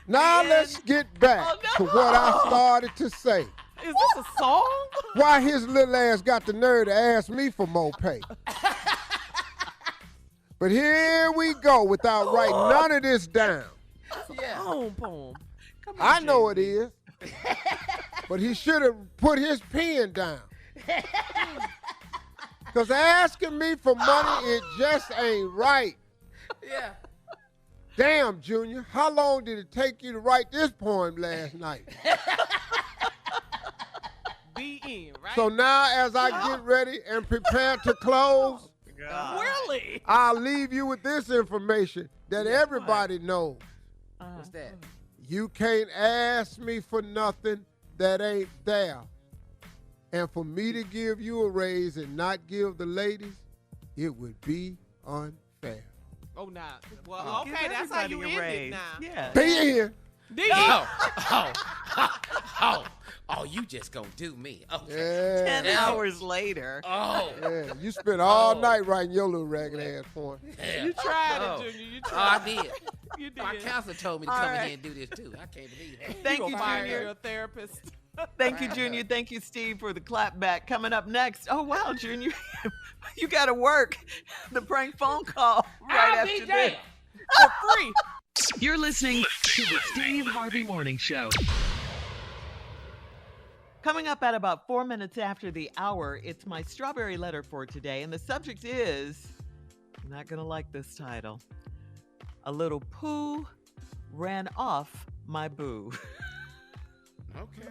Now let's get back to what I started to say. Is this a song? Why his little ass got the nerve to ask me for more pay? But here we go without writing none of this down. Poem. Come on, I know it is. But he should have put his pen down. Because asking me for money, it just ain't right. Yeah. Damn, Junior, how long did it take you to write this poem last night? The end, right? So now as I get ready and prepare to close, Really? I'll leave you with this information that everybody knows. What's that? You can't ask me for nothing that ain't there. And for me to give you a raise and not give the ladies, it would be unfair. Oh, nah. Well, okay, that's how you end it now. Yeah. Be in. Oh, you just gonna do me. Okay. Yeah. 10 hours later. Oh. Yeah, you spent all night writing your little ragged ass poem. You tried it, Junior. You tried. I did. You did. My counselor told me to come in here and do this too. I can't believe that. Thank you, gonna fire Junior. your therapist. Thank you, Junior. Thank you, Steve, for the clap back. Coming up next. Oh, wow, Junior. You got to work the prank phone call right I'll after be this. damned. For free. You're listening to the Steve Harvey Morning Show. Coming up at about 4 minutes after the hour, it's my strawberry letter for today. And the subject is, I'm not going to like this title, A Little Poo Ran Off My Boo. Okay.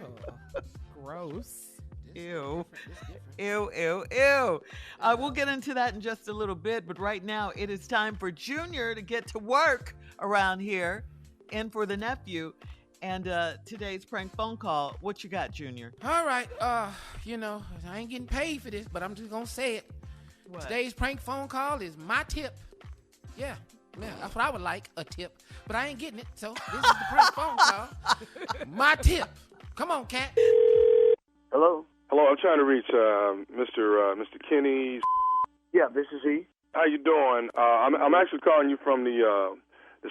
Gross. Ew. Different. Ew. We'll get into that in just a little bit, but right now it is time for Junior to get to work around here and for the nephew. And today's prank phone call, what you got, Junior? All right. I ain't getting paid for this, but I'm just going to say it. What? Today's prank phone call is my tip. Yeah, that's what I would like, a tip. But I ain't getting it, so this is the prank phone call. My tip. Come on, cat. Hello, I'm trying to reach Mr. Kenny. Yeah, this is he. How you doing? I'm actually calling you from the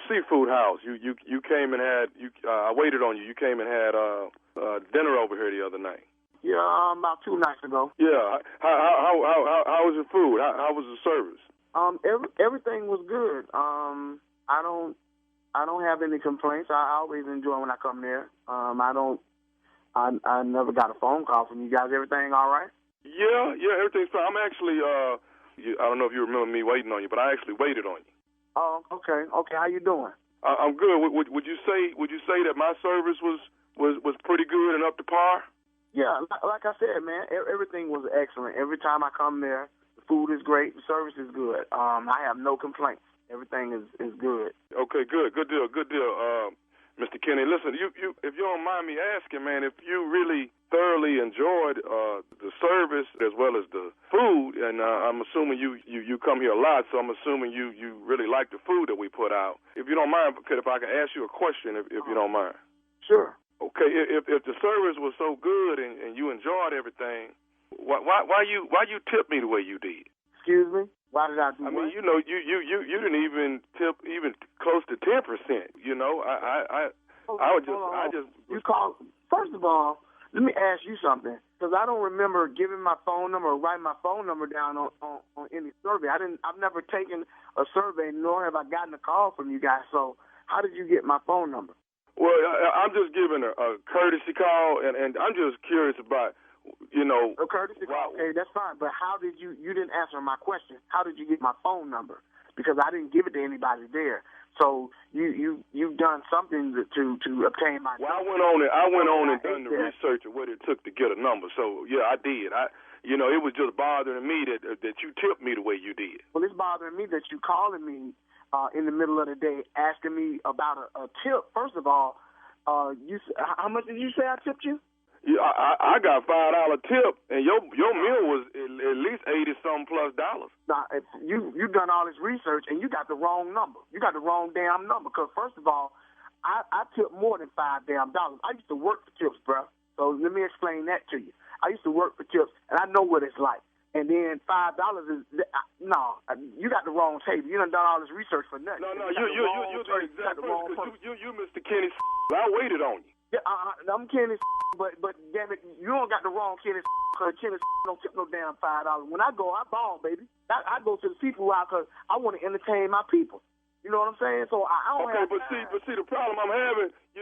seafood house. You came and had I waited on you. You came and had dinner over here the other night. Yeah, about 2 nights ago. Yeah. How was your food? How was the service? Everything was good. I don't have any complaints. I always enjoy when I come there. I never got a phone call from you guys. Everything all right? Yeah, everything's fine. I'm actually I don't know if you remember me waiting on you, but I actually waited on you. Oh, okay. How you doing? I'm good. Would you say that my service was pretty good and up to par? Yeah, like I said, man, everything was excellent. Every time I come there, the food is great, the service is good. I have no complaints. Everything is good. Okay, good deal. Mr. Kenny, listen, you if you don't mind me asking, man, if you really thoroughly enjoyed the service as well as the food, and I'm assuming you come here a lot, so I'm assuming you really like the food that we put out. If you don't mind, if I could ask you a question, if you don't mind. Sure. Okay, if the service was so good and you enjoyed everything, why you tip me the way you did? Excuse me? Why did I do that? I mean, you didn't even tip even close to 10%. You know, You call. First of all, let me ask you something, because I don't remember giving my phone number or writing my phone number down on any survey. I've never taken a survey, nor have I gotten a call from you guys. So how did you get my phone number? Well, I'm just giving a courtesy call, and I'm just curious about, a courtesy call. Okay, that's fine. But how did you didn't answer my question. How did you get my phone number? Because I didn't give it to anybody there. So you've done something to obtain my. Well, I went on and done the research of what it took to get a number. So yeah, I did. It was just bothering me that you tipped me the way you did. Well, it's bothering me that you calling me in the middle of the day asking me about a tip. First of all, how much did you say I tipped you? Yeah, I got $5 tip, and your meal was at least $80-something plus. Now, you've done all this research, and you got the wrong number. You got the wrong damn number. Because first of all, I tip more than $5 damn. I used to work for tips, bro. So let me explain that to you. I used to work for tips, and I know what it's like. And then $5 is no. You got the wrong table. You done all this research for nothing. No, you're the exact person. You Mr. Kenny. I waited on you. Yeah, I'm Kenny, but damn it, you don't got the wrong Kenny, because Kenny don't tip no damn $5. When I go, I ball, baby. I go to the seafood house because I want to entertain my people. You know what I'm saying? So I don't have time. But see, the problem I'm having, you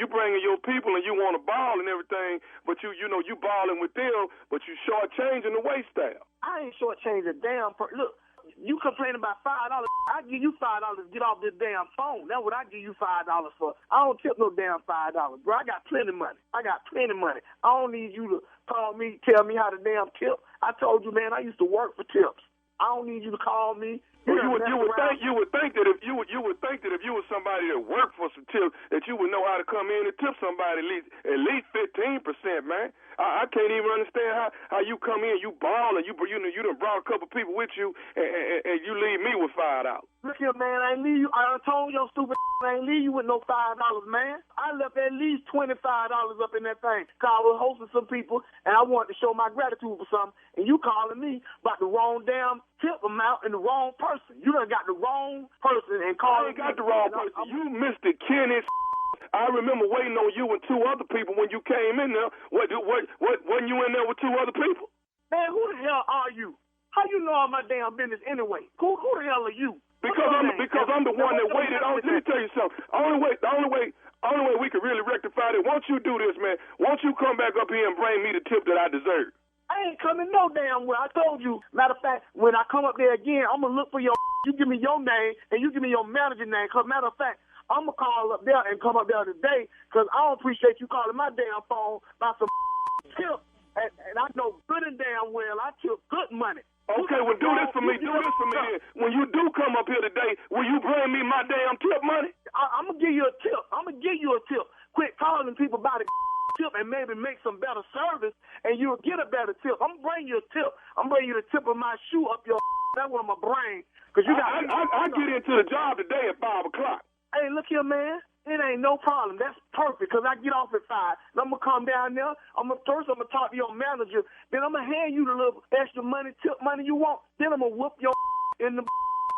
bringing your people and you want to ball and everything, but you balling with them, but you shortchanging the waist style. I ain't shortchanging a damn Look. You complain about $5. I give you $5 to get off this damn phone. That's what I give you $5 for. I don't tip no damn $5, bro. I got plenty of money. I don't need you to call me, tell me how to damn tip. I told you, man, I used to work for tips. I don't need you to call me. Well, you would think that if you were somebody that worked for some tips, that you would know how to come in and tip somebody at least 15%, man. I can't even understand how you come in, you ball, and you done brought a couple people with you, and you leave me with $5. Look here, man, I ain't leave you. I told your stupid I ain't leave you with no $5, man. I left at least $25 up in that thing. Cause I was hosting some people, and I wanted to show my gratitude for something, and you calling me about the wrong damn tip amount and the wrong person. You done got the wrong person and calling. I ain't got the wrong person. You Mr. Kenny. I remember waiting on you and 2 other people when you came in there. Wasn't you in there with 2 other people? Man, who the hell are you? How you know all my damn business anyway? Who the hell are you? Because I'm the one that waited on. Let me tell you something. The only way we can really rectify it. Won't you do this, man? Won't you come back up here and bring me the tip that I deserve? I ain't coming no damn well. I told you. Matter of fact, when I come up there again, I'm gonna look for your. You give me your name and you give me your manager name. Cause matter of fact, I'm going to call up there and come up there today because I don't appreciate you calling my damn phone about some tip. And I know good and damn well I took good money. Okay, well, do this for me. Do this for me then. When you do come up here today, will you bring me my damn tip money? I'm going to give you a tip. I'm going to give you a tip. Quit calling people about a tip and maybe make some better service, and you'll get a better tip. I'm going to bring you a tip. I'm going to bring you the tip of my shoe up your That's what I'm going to bring. Cause you got I get into the job today at 5 o'clock. Hey, look here, man. It ain't no problem. That's perfect because I get off at 5. And I'm going to come down there. First I'm going to talk to your manager. Then I'm going to hand you the little extra money, tip money you want. Then I'm going to whoop your in the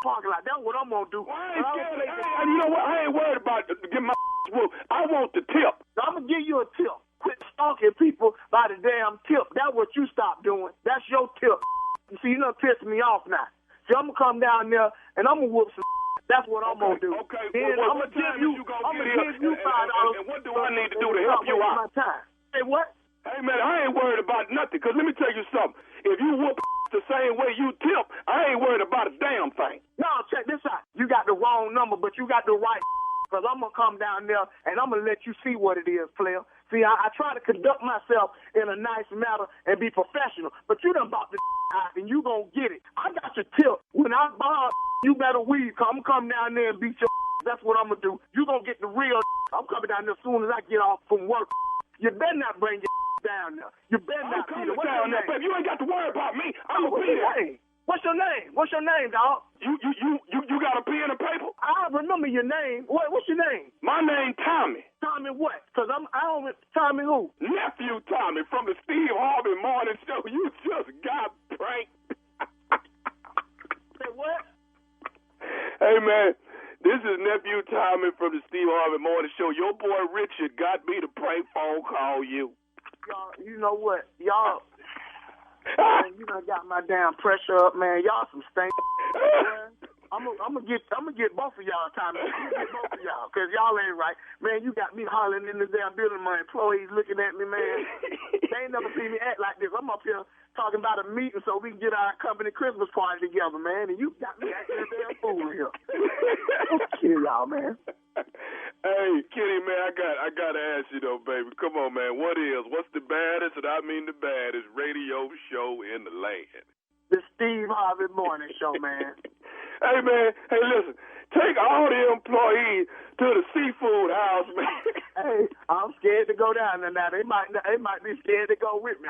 parking lot. That's what I'm going to do. I ain't scared. You know what? I ain't worried about getting my whoop. I want the tip. I'm going to give you a tip. Quit stalking people by the damn tip. That's what you stop doing. That's your tip. You see, you done pissing me off now. See, I'm going to come down there and I'm going to whoop some. That's what I'm going to do. Okay. Then I'm going to give you $5. And what do I need to do to help you out? Hey, what? Hey, man, I ain't worried about nothing. Because let me tell you something. If you whoop the same way you tip, I ain't worried about a damn thing. No, check this out. You got the wrong number, but you got the right. Because I'm going to come down there and I'm going to let you see what it is, player. See, I try to conduct myself in a nice manner and be professional. But you done bought the out and you going to get it. I got your tip. When I buy you better weave. I'm going to come down there and beat your That's what I'm going to do. You going to get the real I'm coming down there as soon as I get off from work. You better not bring your down there. You better not be there. What's your name? Baby, you ain't got to worry about me. I'm going to be there. What's your name? What's your name, dog? You got a pen and paper? I remember your name. What's your name? My name Tommy. Tommy what? Because I don't Tommy who? Nephew Tommy from the Steve Harvey Morning Show. You just got pranked. Say what? Hey, man, this is Nephew Tommy from the Steve Harvey Morning Show. Your boy Richard got me to prank phone call you. Y'all, you know what? Y'all... Man, you done got my damn pressure up, man. Y'all some stink. I'm gonna get both of y'all, Tommy. I'm gonna get both of y'all, cause y'all ain't right, man. You got me hollering in the damn building. My employees looking at me, man. They ain't never seen me act like this. I'm up here talking about a meeting so we can get our company Christmas party together, man. And you got me acting a damn fool here. I'll kill y'all, man. Hey, Kitty, man, I gotta ask you though, baby. Come on, man. What's the baddest, and I mean the baddest, radio show in the land? The Steve Harvey Morning Show, man. Hey, man. Hey, listen. Take all the employees to the seafood house, man. Hey, I'm scared to go down there now. They might be scared to go with me.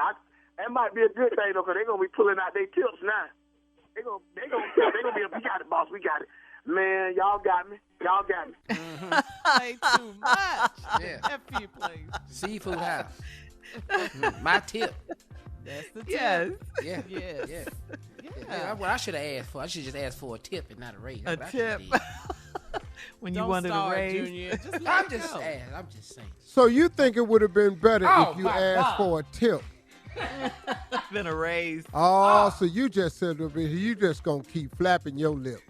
That might be a good thing though, cause they're gonna be pulling out their tips now. They gonna be. We got it, boss. We got it. Man, y'all got me. Play too much. Yeah. Nephew plays. Seafood house. My tip. That's the tip. Yes. Yeah. Yes. Yeah. Yeah. What I should have asked for. I should just ask for a tip and not a raise. A tip. When you Don't wanted a start, raise. Junior. Just I'm just saying. So you think it would have been better if you asked for a tip? It's been a raise. So you just said you just gonna keep flapping your lips.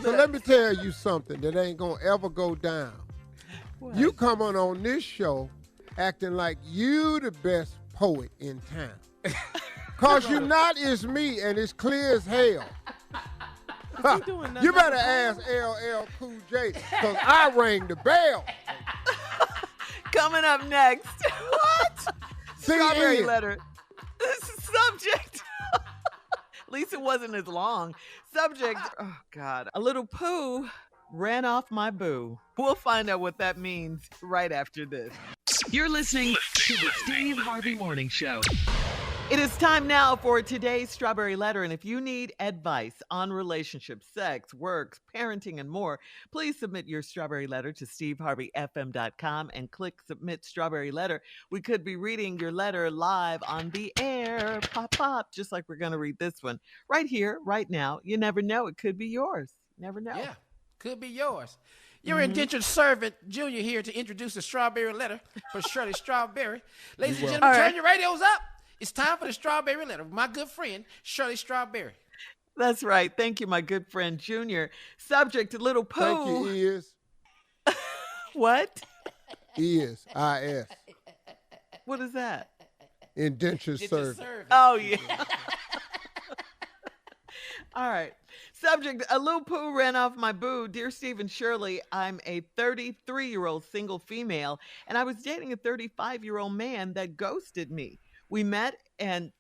So let me tell you something that ain't gonna ever go down. What? You come on this show acting like you the best poet in town. Cause you not is me and it's clear as hell. You better ask LL Cool J cause I rang the bell. Coming up next. What? Strawberry letter. This is subject. At least it wasn't as long. Subject, oh God, a little poo ran off my boo. We'll find out what that means right after this. You're listening to the Steve Harvey Morning Show. It is time now for today's Strawberry Letter. And if you need advice on relationships, sex, work, parenting, and more, please submit your Strawberry Letter to steveharveyfm.com and click Submit Strawberry Letter. We could be reading your letter live on the air. Pop, pop, just like we're going to read this one right here, right now. You never know. It could be yours. Never know. Yeah, could be yours. Your indentured servant, Junior, here to introduce the Strawberry Letter for Shirley Strawberry. Ladies and gentlemen, turn your radios up. It's time for the Strawberry Letter with my good friend, Shirley Strawberry. That's right. Thank you, my good friend, Junior. Subject, little poo. Thank you, Ears. What? Ears, I-S. What is that? Indentured servant. Oh, yeah. All right. Subject, a little poo ran off my boo. Dear Steve and Shirley, I'm a 33-year-old single female, and I was dating a 35-year-old man that ghosted me. We met, and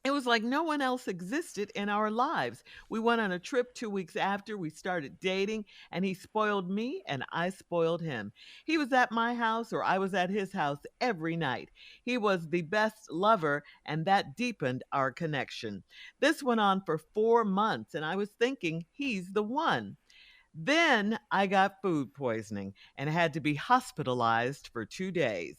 it was like no one else existed in our lives. We went on a trip 2 weeks after we started dating, and he spoiled me and I spoiled him. He was at my house or I was at his house every night. He was the best lover, and that deepened our connection. This went on for 4 months, and I was thinking he's the one. Then I got food poisoning and had to be hospitalized for 2 days.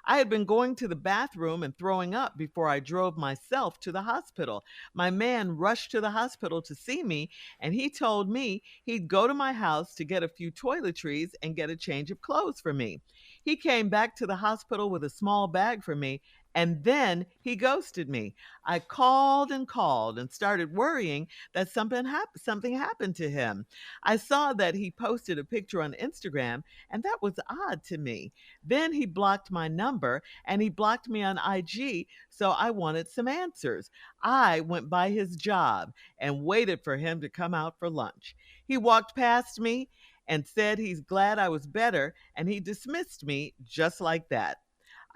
I had been going to the bathroom and throwing up before I drove myself to the hospital. My man rushed to the hospital to see me, and he told me he'd go to my house to get a few toiletries and get a change of clothes for me. He came back to the hospital with a small bag for me, and then he ghosted me. I called and started worrying that something happened to him. I saw that he posted a picture on Instagram, and that was odd to me. Then he blocked my number, and he blocked me on IG, so I wanted some answers. I went by his job and waited for him to come out for lunch. He walked past me and said he's glad I was better, and he dismissed me just like that.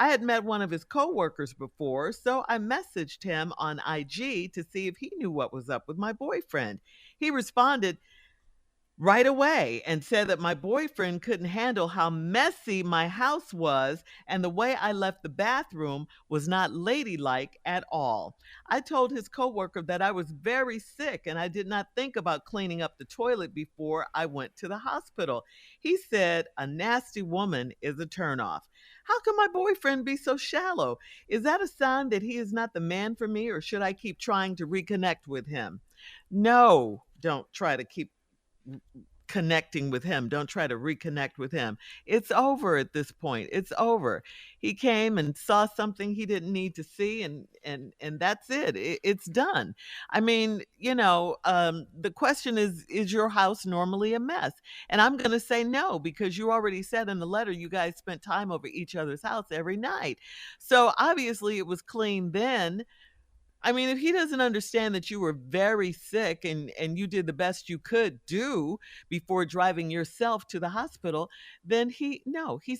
I had met one of his coworkers before, so I messaged him on IG to see if he knew what was up with my boyfriend. He responded right away and said that my boyfriend couldn't handle how messy my house was, and the way I left the bathroom was not ladylike at all. I told his coworker that I was very sick and I did not think about cleaning up the toilet before I went to the hospital. He said a nasty woman is a turnoff. How can my boyfriend be so shallow? Is that a sign that he is not the man for me, or should I keep trying to reconnect with him? No, don't try to keep connecting with him. Don't try to reconnect with him. It's over at this point. It's over. He came and saw something he didn't need to see, and that's it. It's done. I mean, the question is your house normally a mess? And I'm going to say no, because you already said in the letter you guys spent time over each other's house every night. So obviously it was clean then. I mean, if he doesn't understand that you were very sick and you did the best you could do before driving yourself to the hospital, then he's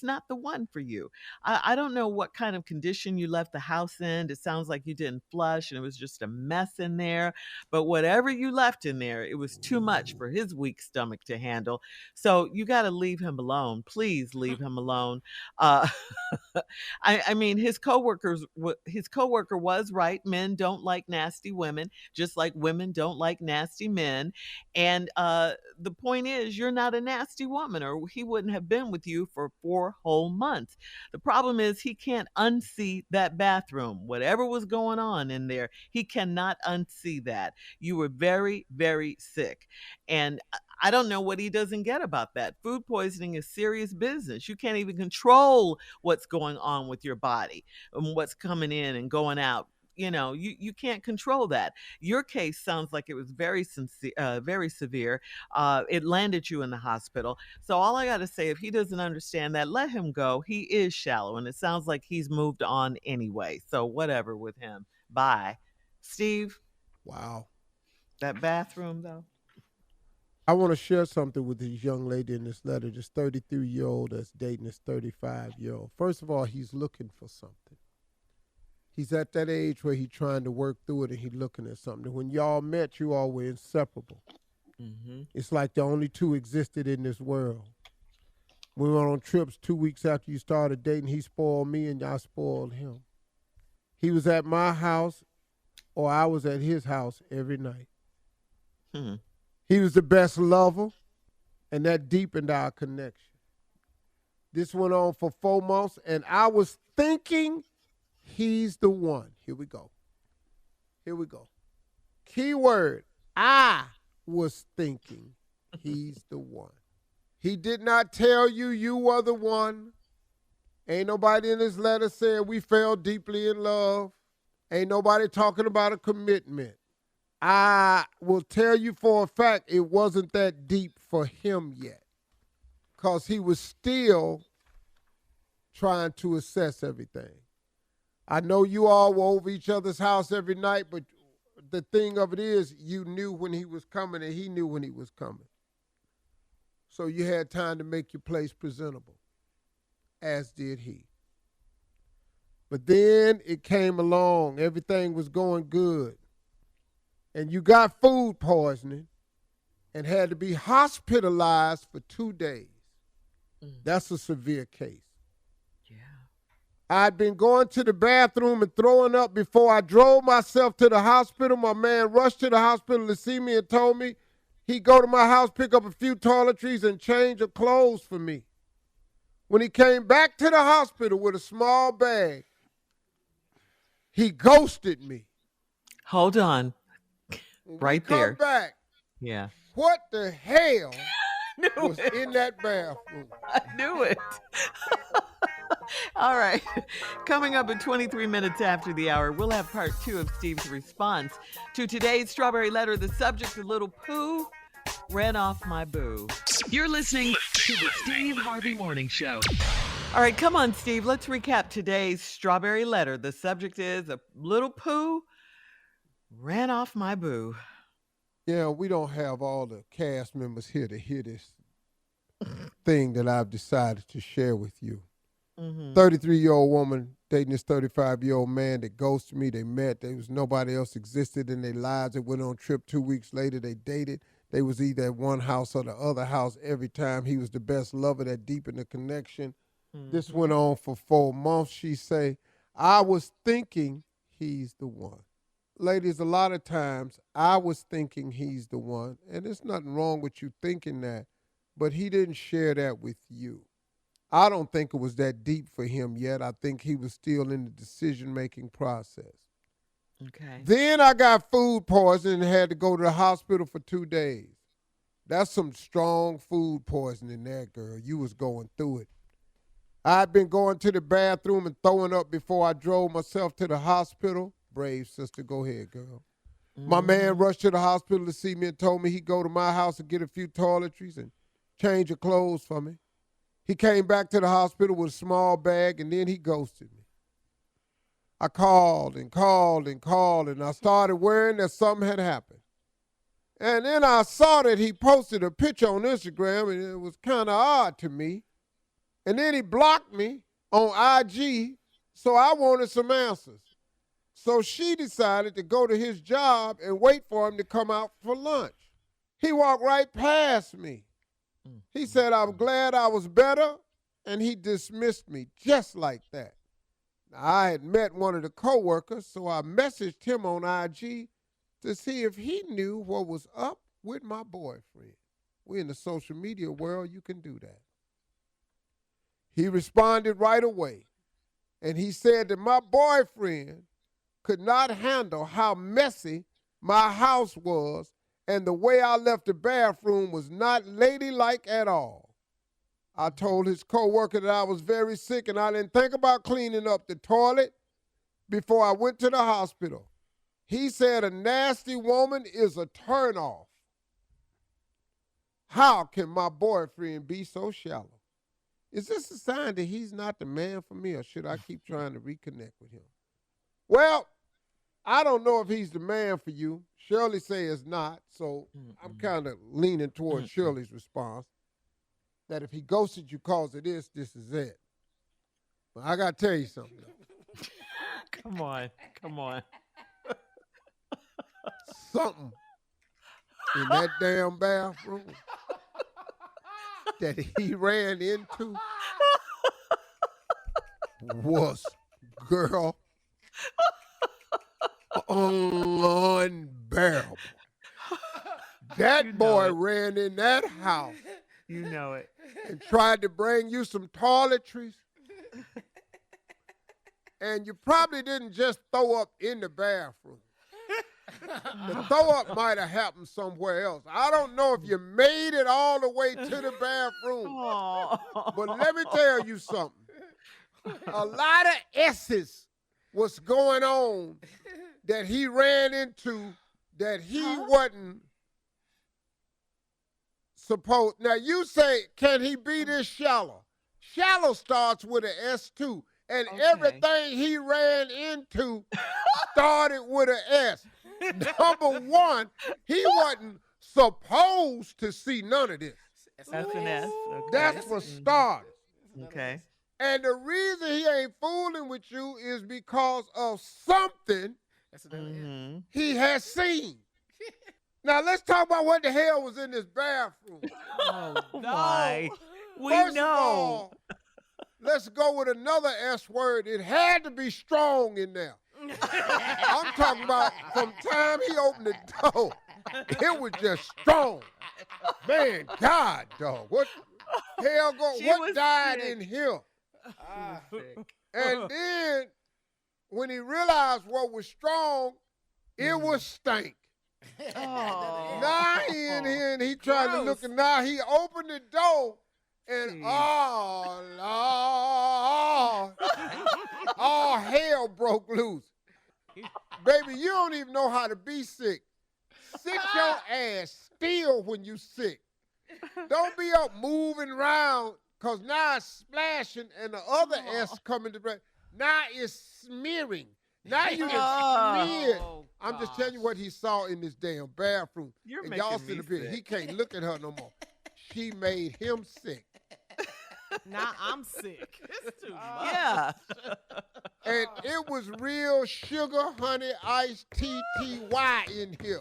not the one for you. I don't know what kind of condition you left the house in. It sounds like you didn't flush and it was just a mess in there. But whatever you left in there, it was too much for his weak stomach to handle. So you got to leave him alone. Please leave him alone. I mean, his coworker was right. Men don't like nasty women, just like women don't like nasty men. And the point is, you're not a nasty woman, or he wouldn't have been with you for 4 whole months. The problem is he can't unsee that bathroom. Whatever was going on in there, he cannot unsee that. You were very, very sick. And I don't know what he doesn't get about that. Food poisoning is serious business. You can't even control what's going on with your body and what's coming in and going out. You can't control that. Your case sounds like it was very severe. It landed you in the hospital. So all I got to say, if he doesn't understand that, let him go. He is shallow, and it sounds like he's moved on anyway. So whatever with him. Bye. Steve? Wow. That bathroom, though? I want to share something with this young lady in this letter, this 33-year-old that's dating this 35-year-old. First of all, he's looking for something. He's at that age where he's trying to work through it and he's looking at something. When y'all met, you all were inseparable. Mm-hmm. It's like the only two existed in this world. We went on trips 2 weeks after you started dating. He spoiled me and I spoiled him. He was at my house or I was at his house every night. Mm-hmm. He was the best lover, and that deepened our connection. This went on for 4 months, and I was thinking he's the one. Here we go. Key word, I was thinking he's the one. He did not tell you you were the one. Ain't nobody in this letter said we fell deeply in love. Ain't nobody talking about a commitment. I will tell you for a fact it wasn't that deep for him yet, because he was still trying to assess everything. I know you all were over each other's house every night, but the thing of it is, you knew when he was coming and he knew when he was coming. So you had time to make your place presentable, as did he. But then it came along. Everything was going good. And you got food poisoning and had to be hospitalized for 2 days. That's a severe case. Yeah. I'd been going to the bathroom and throwing up before I drove myself to the hospital. My man rushed to the hospital to see me and told me he'd go to my house, pick up a few toiletries, and change of clothes for me. When he came back to the hospital with a small bag, he ghosted me. Hold on. Right there. Come back. Yeah. What the hell was in that bathroom? I knew it. All right. Coming up at 23 minutes after the hour, we'll have part 2 of Steve's response to today's Strawberry Letter. The subject, a little poo ran off my boo. You're listening to the Steve Harvey Morning Show. All right, come on, Steve. Let's recap today's Strawberry Letter. The subject is a little poo ran off my boo. Yeah, we don't have all the cast members here to hear this thing that I've decided to share with you. 33-year-old woman dating this 35-year-old man that ghosted me. They met. There was nobody else existed in their lives. They went on a trip 2 weeks later. They dated. They was either at one house or the other house every time. He was the best lover that deepened the connection. This went on for 4 months, she say. I was thinking he's the one. Ladies, a lot of times I was thinking he's the one, and there's nothing wrong with you thinking that, but he didn't share that with you. I don't think it was that deep for him yet. I think he was still in the decision-making process. Okay. Then I got food poisoning and had to go to the hospital for 2 days. That's some strong food poisoning there, girl. You was going through it. I'd been going to the bathroom and throwing up before I drove myself to the hospital. Brave sister, go ahead, girl. My man rushed to the hospital to see me and told me he'd go to my house and get a few toiletries and change of clothes for me. He came back to the hospital with a small bag, and then he ghosted me. I called and called and called, and I started worrying that something had happened. And then I saw that he posted a picture on Instagram, and it was kind of odd to me. And then he blocked me on IG, so I wanted some answers. So she decided to go to his job and wait for him to come out for lunch. He walked right past me. He said, I'm glad I was better, and he dismissed me just like that. Now, I had met one of the coworkers, so I messaged him on IG to see if he knew what was up with my boyfriend. We're in the social media world, you can do that. He responded right away, and he said that my boyfriend could not handle how messy my house was, and the way I left the bathroom was not ladylike at all. I told his coworker that I was very sick and I didn't think about cleaning up the toilet before I went to the hospital. He said a nasty woman is a turnoff. How can my boyfriend be so shallow? Is this a sign that he's not the man for me, or should I keep trying to reconnect with him? Well, I don't know if he's the man for you. Shirley says not, so I'm kind of leaning towards Shirley's response, that if he ghosted you cause of this is it. But I got to tell you something, though. Come on. Something in that damn bathroom that he ran into was, girl, unbearable. That boy ran in that house. You know it. And tried to bring you some toiletries. And you probably didn't just throw up in the bathroom. The throw up might have happened somewhere else. I don't know if you made it all the way to the bathroom. But let me tell you something. A lot of S's was going on that he ran into that he wasn't supposed. Now you say, can he be this shallow? Shallow starts with an S too. And everything he ran into started with an S. Number one, he wasn't supposed to see none of this. That's an S. Okay. That's for starters. Okay. And the reason he ain't fooling with you is because of something he has seen. Now, let's talk about what the hell was in this bathroom. Oh, my. We First know. Of all, let's go with another S word. It had to be strong in there. I'm talking about from time he opened the door, it was just strong. Man, God, dog. What hell what died in here? And then when he realized what was strong, it was stank. Oh. Now he in here and he trying to look, and now he opened the door and oh Lord, all hell broke loose. Baby, you don't even know how to be sick. Sit your ass still when you sick. Don't be up moving around, because now it's splashing and the other S coming to break. Now it's smearing. Now you can smear. I'm just telling you what he saw in this damn bathroom. You're and making y'all me sit up here. sick. He can't look at her no more. She made him sick. Now I'm sick. It's too much. Yeah. And it was real sugar, honey, iced TTY in here.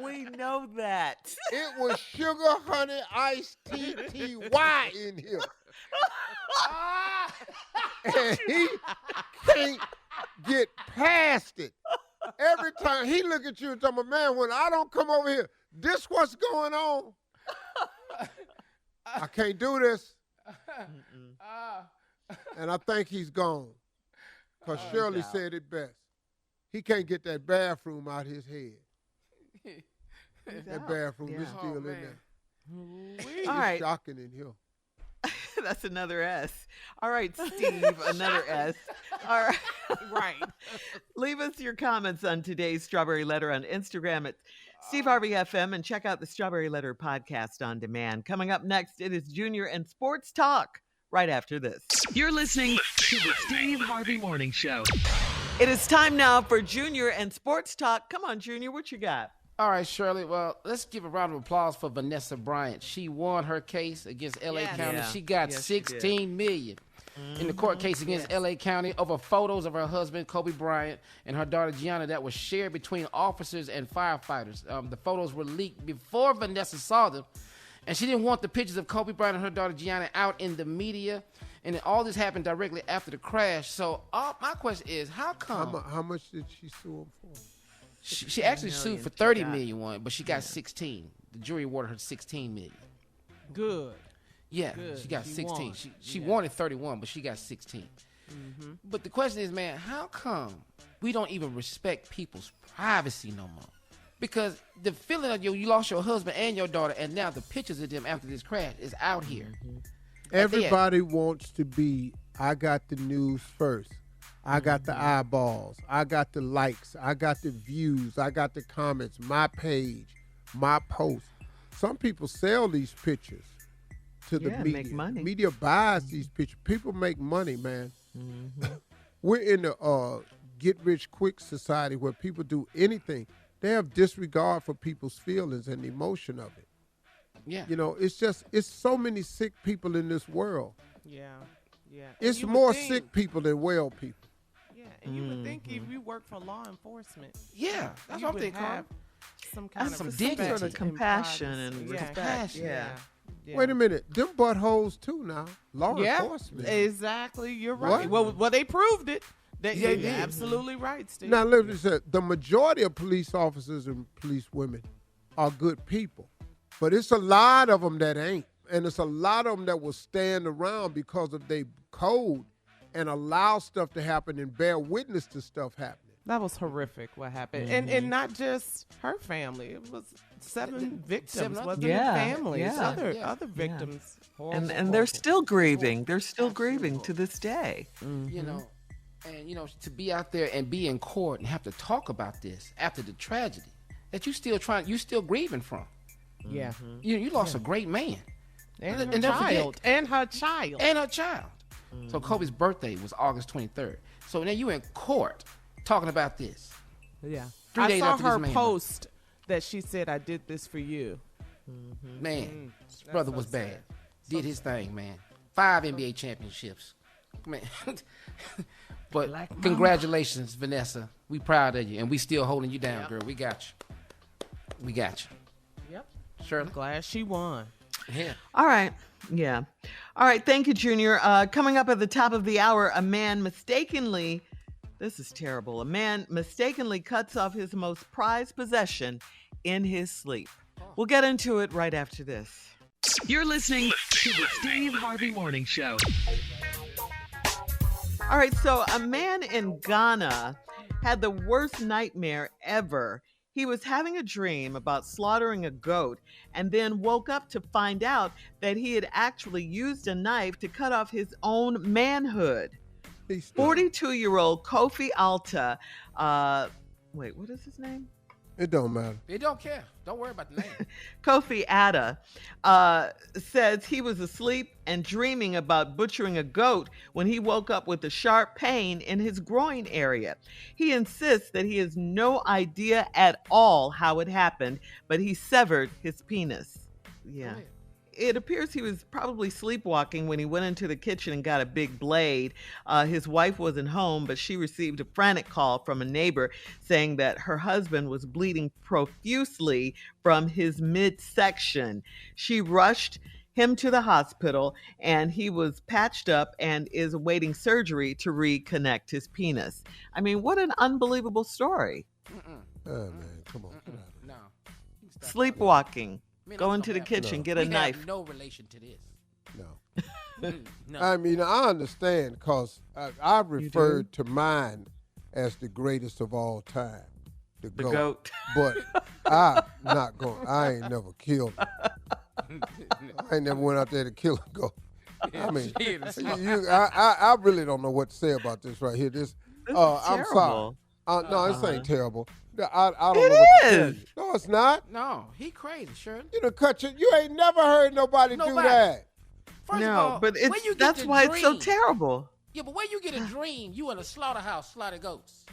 We know that. It was sugar, honey, iced TTY in here. And he can't get past it. Every time he look at you and tell me, man, when I don't come over here, this what's going on. I can't do this. And I think he's gone. Because Shirley said it best. He can't get that bathroom out his head. That bathroom is still in there. It's All right. shocking in here. That's another S. All right, Steve, another S. All right. Right. Leave us your comments on today's Strawberry Letter on Instagram at Steve Harvey FM, and check out the Strawberry Letter podcast on demand. Coming up next, it is Junior and Sports Talk right after this. You're listening to the Steve Harvey Morning Show. It is time now for Junior and Sports Talk. Come on, Junior, what you got? All right, Shirley. Well, let's give a round of applause for Vanessa Bryant. She won her case against L.A. County. Yeah. She got Yes, she did. $16 million in the court case against L.A. County over photos of her husband, Kobe Bryant, and her daughter, Gianna, that was shared between officers and firefighters. The photos were leaked before Vanessa saw them, and she didn't want the pictures of Kobe Bryant and her daughter, Gianna, out in the media. And all this happened directly after the crash. So my question is, how come? How much did she sue him for? She actually sued for $30 million, but she got 16. The jury awarded her $16 million. Good. Yeah, Good. she got She 16. won. She wanted 31, but she got 16. But the question is, man, how come we don't even respect people's privacy no more? Because the feeling of you lost your husband and your daughter, and now the pictures of them after this crash is out here. Everybody wants to be, I got the news first. I got the eyeballs. I got the likes. I got the views. I got the comments. My page, my post. Some people sell these pictures to the media. Make money. Media buys these pictures. People make money, man. We're in the get-rich-quick society where people do anything. They have disregard for people's feelings and the emotion of it. Yeah. You know, it's so many sick people in this world. Yeah. Yeah. It's And you more would think- sick people than well people. Yeah, and you would think if you work for law enforcement, Yeah, that's you what I'm would thinking. have some kind Some of dignity. respect Sort of and compassion privacy. and Yeah. respect. Compassion. Yeah. Wait a minute. Them buttholes too now. Law Yeah, enforcement. exactly. You're right. What? Well, they proved it. Yeah, You're they did. absolutely right, Steve. Now, let me say, the majority of police officers and police women are good people. But it's a lot of them that ain't. And it's a lot of them that will stand around because of their code and allow stuff to happen and bear witness to stuff happening. That was horrific what happened. And not just her family. It was 7 victims, Seven wasn't Yeah, it? Families, yeah. other victims. And Horrible, they're horrible. still grieving. They're still grieving to this day. You know, and to be out there and be in court and have to talk about this after the tragedy that you still grieving from. Yeah. You lost a great man. And And her don't forget- child. And her child. And her child. So Kobe's birthday was August 23rd. So now you in court talking about this. Yeah. 3 I days saw after this her man. post that she said, "I did this for you." Man, his brother was bad. Did his thing, man. 5 NBA championships. Man. But congratulations, Vanessa. We proud of you, and we still holding you down, girl. We got you. We got you. Yep. Shirley? Glad she won. Yeah. All right. Yeah. All right. Thank you, Junior. Coming up at the top of the hour, this is terrible. A man mistakenly cuts off his most prized possession in his sleep. We'll get into it right after this. You're listening to the Steve Harvey Morning Show. All right. So a man in Ghana had the worst nightmare ever. He was having a dream about slaughtering a goat and then woke up to find out that he had actually used a knife to cut off his own manhood. 42-year-old Kofi Alta, what is his name? It don't matter. It don't care. Don't worry about the name. Kofi Atta says he was asleep and dreaming about butchering a goat when he woke up with a sharp pain in his groin area. He insists that he has no idea at all how it happened, but he severed his penis. Yeah. It appears he was probably sleepwalking when he went into the kitchen and got a big blade. His wife wasn't home, but she received a frantic call from a neighbor saying that her husband was bleeding profusely from his midsection. She rushed him to the hospital, and he was patched up and is awaiting surgery to reconnect his penis. I mean, what an unbelievable story. Oh, man, come on. No. Sleepwalking. Man, Go into the kitchen, get a knife. Have no relation to this. No. No. I mean, I understand because I referred to mine as the greatest of all time. The goat. But I ain't never killed it. I ain't never went out there to kill a goat. I mean, I really don't know what to say about this right here. This I'm sorry. No, this ain't terrible. I don't know what to tell you. No, it's not. No, he crazy, Shirley. You ain't never heard nobody do that. First of all, but that's why it's so terrible. Yeah, but where you get a dream, you in a slaughterhouse slaughter goats.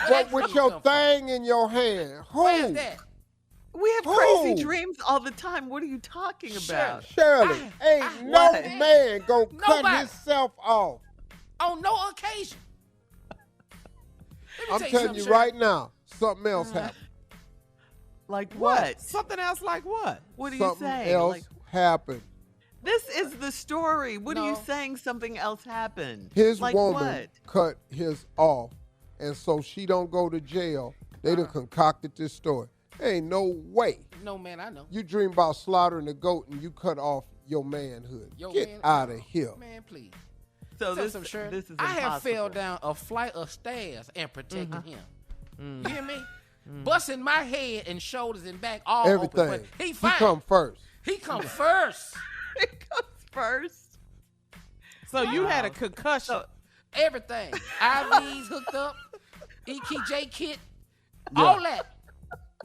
But with your thing in your hand. Where's that? We have crazy dreams all the time. What are you talking about? Shirley, ain't no man gonna cut himself off. On no occasion. I'm telling you right now, something else happened. Like what? Something else like what? What are you saying? Something else happened. This is the story. What are you saying? Something else happened. His woman cut his off, and so she don't go to jail. They done concocted this story. Ain't no way. No, man, I know. You dream about slaughtering a goat and you cut off your manhood. Get out of here. Man, please. So this is impossible. I have fell down a flight of stairs and protected him. You hear me? Busting my head and shoulders and back all everything. Open. But he come first. He come first. He comes first. So you had a concussion. Everything. IVs hooked up. EKJ kit. All that.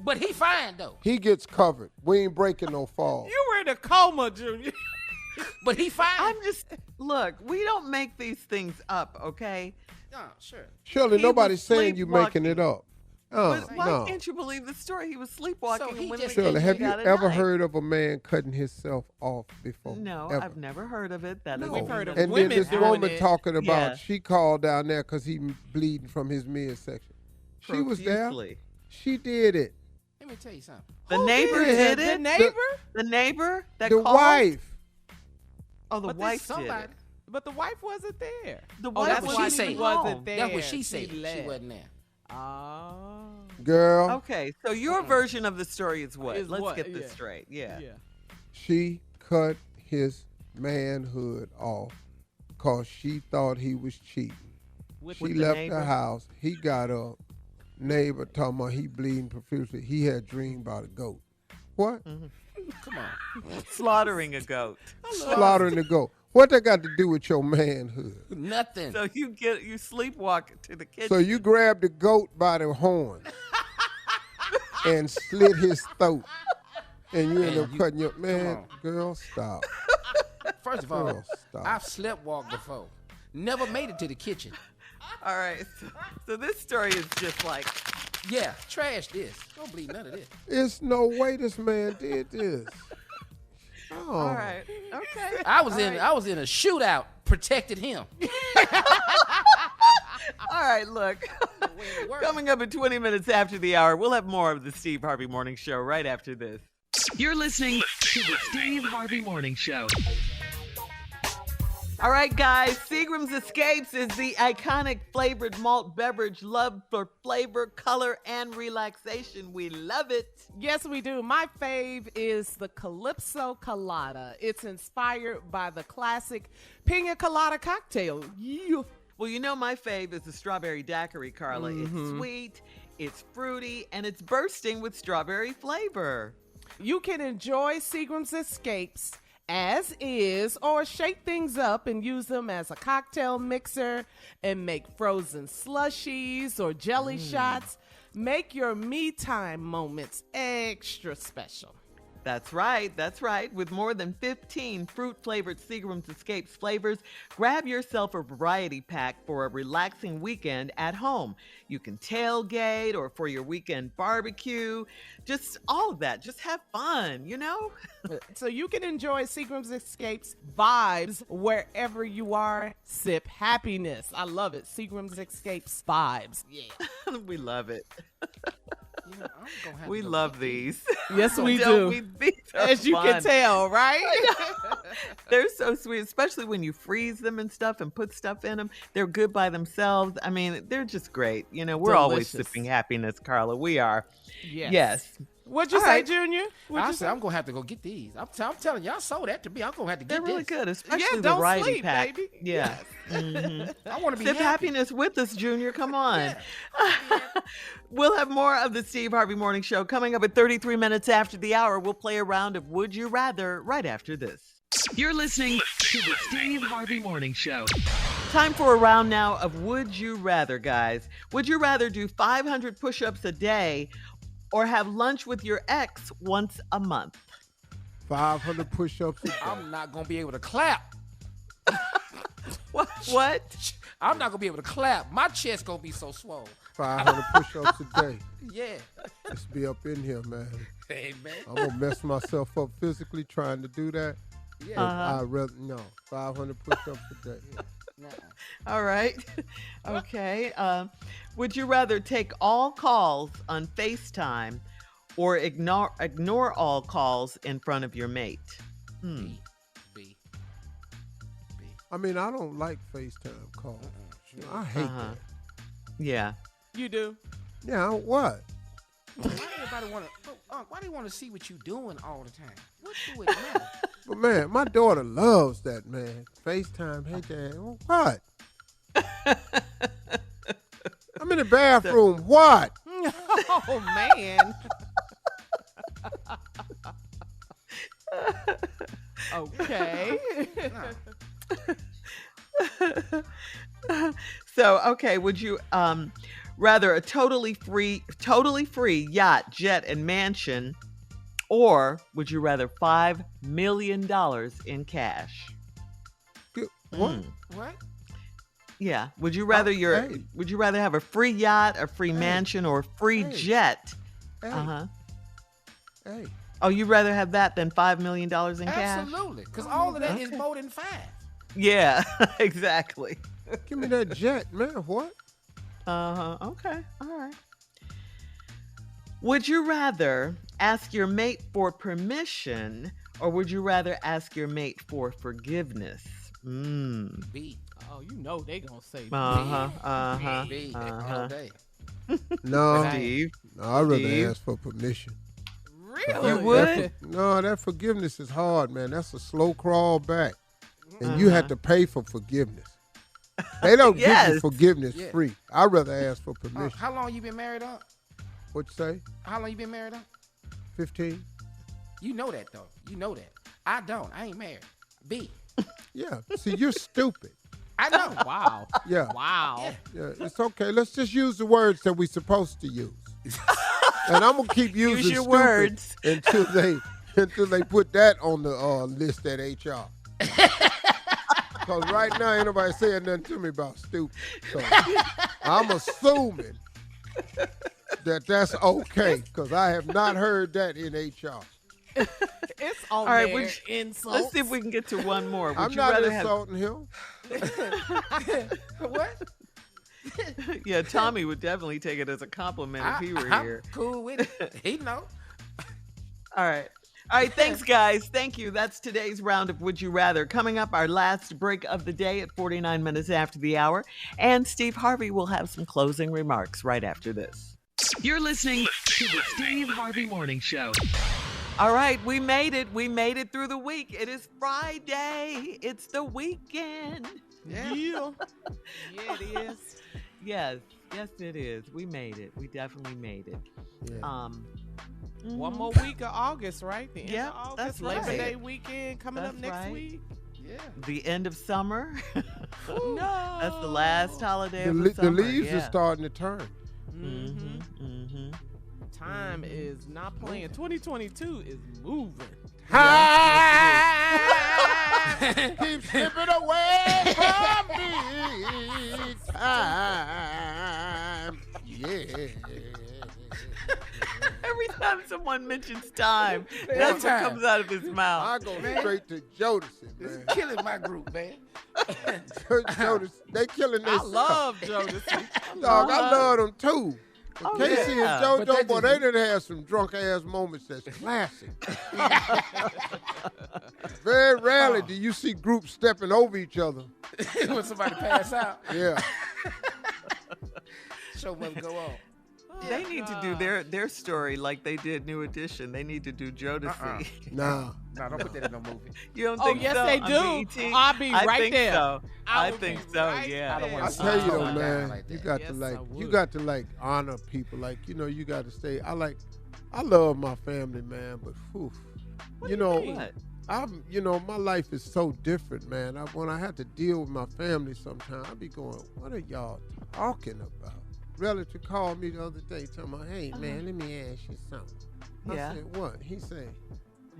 But he fine, though. He gets covered. We ain't breaking no fall. You were in a coma, Junior. But he fine. Look, we don't make these things up, okay? No, sure. Surely nobody's saying you making it up. Why can't you believe the story? He was sleepwalking. Shirley, have you ever heard of a man cutting himself off before? No, ever? I've never heard of it. We've heard of and women then this doing woman it. talking about she called down there because he bleeding from his midsection. She was there. She did it. Let me tell you something. The neighbor did it? The neighbor? The neighbor that called? The wife. Oh, the wife did it. But the wife wasn't there. The wife wasn't there. That's what she said. She wasn't there. Oh. Girl. Okay, so your version of the story is what? Let's get this straight. Yeah. She cut his manhood off because she thought he was cheating. She left the house. He got up. Neighbor talking about he bleeding profusely. He had a dream about a goat. What? Come on. Slaughtering a goat. Slaughtering a goat. What that got to do with your manhood? Nothing. So you sleepwalk to the kitchen. So you grabbed the goat by the horn and slit his throat, and you end up cutting your girl. Stop. First of all, I've sleptwalked before. Never made it to the kitchen. All right. So this story is just like Yeah, trash this. Don't believe none of this. It's no way this man did this. Oh. All right. Okay. I was in a shootout, protected him. All right, look. Coming up in 20 minutes after the hour, we'll have more of the Steve Harvey Morning Show right after this. You're listening to the Steve Harvey Morning Show. All right, guys, Seagram's Escapes is the iconic flavored malt beverage loved for flavor, color, and relaxation. We love it. Yes, we do. My fave is the Calypso Colada. It's inspired by the classic Pina Colada cocktail. Yeah. Well, you know my fave is the strawberry daiquiri, Carla. It's sweet, it's fruity, and it's bursting with strawberry flavor. You can enjoy Seagram's Escapes as is, or shake things up and use them as a cocktail mixer and make frozen slushies or jelly shots. Make your me time moments extra special. That's right. That's right. With more than 15 fruit-flavored Seagram's Escapes flavors, grab yourself a variety pack for a relaxing weekend at home. You can tailgate or for your weekend barbecue. Just all of that. Just have fun, you know? So you can enjoy Seagram's Escapes vibes wherever you are. Sip happiness. I love it. Seagram's Escapes vibes. Yeah. We love it. You know, I'm gonna have We to go love get these. Yes, we Don't do. These are As you fun. can tell, right? They're so sweet, especially when you freeze them and stuff and put stuff in them. They're good by themselves. I mean, they're just great. You know, we're always Delicious. sipping happiness, Carla. We are. Yes. Yes. What'd you All say, right. Junior? What'd I you said say? I'm gonna have to go get these. I'm telling y'all, sold that to me. I'm gonna have to They're get really this. good, especially Yeah, the don't variety sleep, pack. baby. Yeah. I want to be Sip happy. happiness with us, Junior. Come on. We'll have more of the Steve Harvey Morning Show coming up at 33 minutes after the hour. We'll play a round of Would You Rather right after this. You're listening to the Steve Harvey Morning Show. Time for a round now of Would You Rather, guys. Would you rather do 500 push-ups a day or have lunch with your ex once a month? 500 push-ups a day. I'm not gonna be able to clap. What? I'm not gonna be able to clap. My chest gonna be so swole. 500 push-ups a day. Yeah. Let's be up in here, man. Hey man. I'm gonna mess myself up physically trying to do that. Yeah. I'd rather, no, 500 push-ups a day. All right. Okay. Would you rather take all calls on FaceTime or ignore all calls in front of your mate? B. I mean, I don't like FaceTime calls. I hate that. Yeah. You do? Yeah, what? Why do everybody want to? Why do you want to see what you doing all the time? What do it matter? But man, my daughter loves that, man. FaceTime, hey dad, what? I'm in the bathroom, what? Oh, man. Okay. So, okay, would you rather a totally free yacht, jet, and mansion, or would you rather $5 million in cash? What? What? Yeah. Would you rather would you rather have a free yacht, a free mansion, or a free jet? Hey. Hey. Oh, you'd rather have that than $5 million in cash? Absolutely, because all of that is more than 5. Yeah, exactly. Give me that jet, man. What? Okay. All right. Would you rather ask your mate for permission, or would you rather ask your mate for forgiveness? B. Oh, you know they gonna say B. All day. No, Steve. no, I'd rather Steve? ask for permission. Really? You would? No, that forgiveness is hard, man. That's a slow crawl back. And you have to pay for forgiveness. They don't give you forgiveness free. I'd rather ask for permission. How long you been married up? What you say? How long you been married up? 15? You know that though. You know that. I don't. I ain't married. B. Yeah. See, you're stupid. I know. Wow. Yeah. Wow. Yeah, it's okay. Let's just use the words that we're supposed to use. And I'm gonna keep using Use your stupid words. until they put that on the list at HR. Because right now ain't nobody saying nothing to me about stupid. So I'm assuming that's okay, because I have not heard that in HR. It's on All right, there. Insults. let's see if we can get to one more. Would I'm you not rather insulting him. What? Yeah, Tommy would definitely take it as a compliment if he were I'm here. cool with it. He know. All right. All right, thanks, guys. Thank you. That's today's round of Would You Rather. Coming up, our last break of the day at 49 minutes after the hour. And Steve Harvey will have some closing remarks right after this. You're listening to the Steve Harvey Morning Show. All right, we made it. We made it through the week. It is Friday. It's the weekend. Yeah. Yeah, it is. Yes, it is. We made it. We definitely made it. Yeah. One more week of August, right? The end Yep, of August, that's Labor right. Day weekend coming up That's next right. week. Yeah. The end of summer. No. That's the last holiday The, of le- the summer. the leaves yeah. are starting to turn. Mm-hmm. Mm-hmm. Time is not playing. 2022 is moving. Keep slipping away from me. Time. Yeah. Every time someone mentions time, that's what comes out of his mouth. I go straight to Jodeci, man. Killing my group, man. Jodeci, they killing this. I love Jodeci. Dog, I love them too. But Oh, Casey yeah. and But JoJo, boy, they they done had some drunk ass moments that's classic. Very rarely do you see groups stepping over each other. When somebody pass out, Yeah. show must go on. They need to do their story like they did New Edition. They need to do Jodeci. Nah. No, don't put that in no movie. You don't Oh, think yes, so? they On do. BET? I'll be I right think there. So. I I would think be so. right Yeah. I don't I wanna tell you though, down man, like that. you got Yes, to I you would. got to honor people. You got to stay. I love my family, man, but whew, you know, What? my life is so different, man. When I have to deal with my family sometimes, I be going, what are y'all talking about? Relative called me the other day talking about, hey, man, let me ask you something. Yeah. I said, what? He said,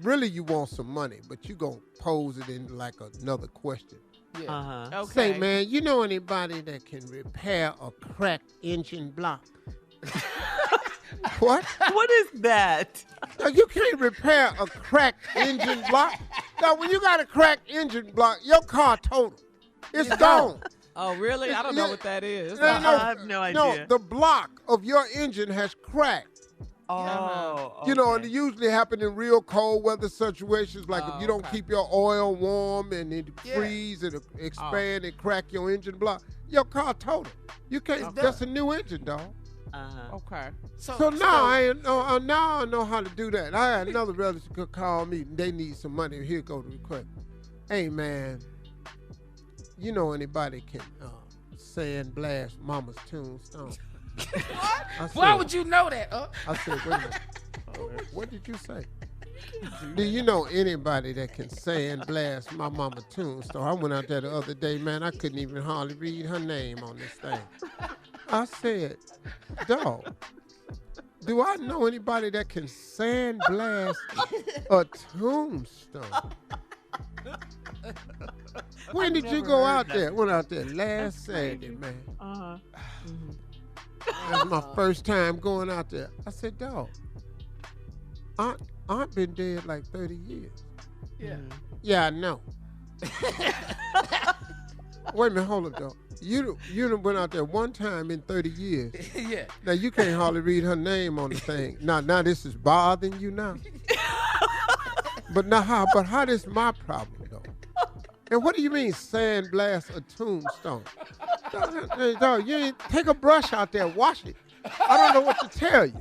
really you want some money, but you going to pose it in like another question. Yeah. Uh-huh. Okay. Say, man, you know anybody that can repair a cracked engine block? What? What is that? No, you can't repair a cracked engine block. Now, when you got a cracked engine block, your car total. It's gone. Oh, really? I don't know what that is. No, I have no idea. No, the block of your engine has cracked. Oh, You know, okay. and it usually happen in real cold weather situations, like if you don't okay. keep your oil warm and it Yeah. freeze, it'll expand and crack your engine block. Your car total. You can't. That's a new engine, dog. Uh-huh. Okay. So now now I know how to do that. I had another relative could call me. And they need some money. Here go the request. Hey man, you know anybody can sand blast Mama's tombstone? Why would you know that? I said, wait a minute. What did you say? Do you know anybody that can sand blast my mama tombstone? I went out there the other day, man. I couldn't even hardly read her name on this thing. I said, dog, do I know anybody that can sand blast a tombstone? When did you go out there? Went out there last Saturday, man. Uh-huh. That was my first time going out there. I said, dog, Aunt been dead like 30 years. Yeah. Yeah, I know. Wait a minute, hold up, dog. You done went out there one time in 30 years. Yeah. Now, you can't hardly read her name on the thing. Now this is bothering you now? But how this my problem, though? And what do you mean sandblast a tombstone? Dog, you ain't take a brush out there, wash it. I don't know what to tell you.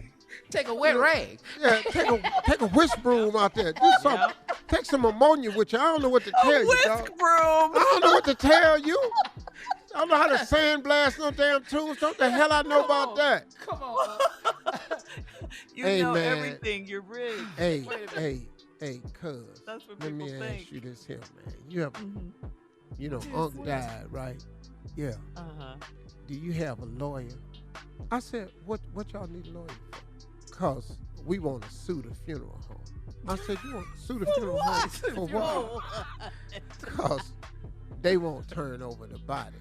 Take a wet rag. Yeah, take a whisk broom out there. Do something. Take some ammonia with you. I don't know what to tell you, dog. Whisk broom. I don't know what to tell you. I don't know how to sandblast no damn tombstone. What the hell I know about that? Come on. You Hey, know man. everything. You're rigged. Hey, cuz. That's what Let me people ask think. you this here, man. You have, Unc died, right? Yeah. Uh-huh. Do you have a lawyer? I said, what y'all need a lawyer for? Because we want to sue the funeral home. I said, you want to sue the funeral home for what? Because they won't turn over the body.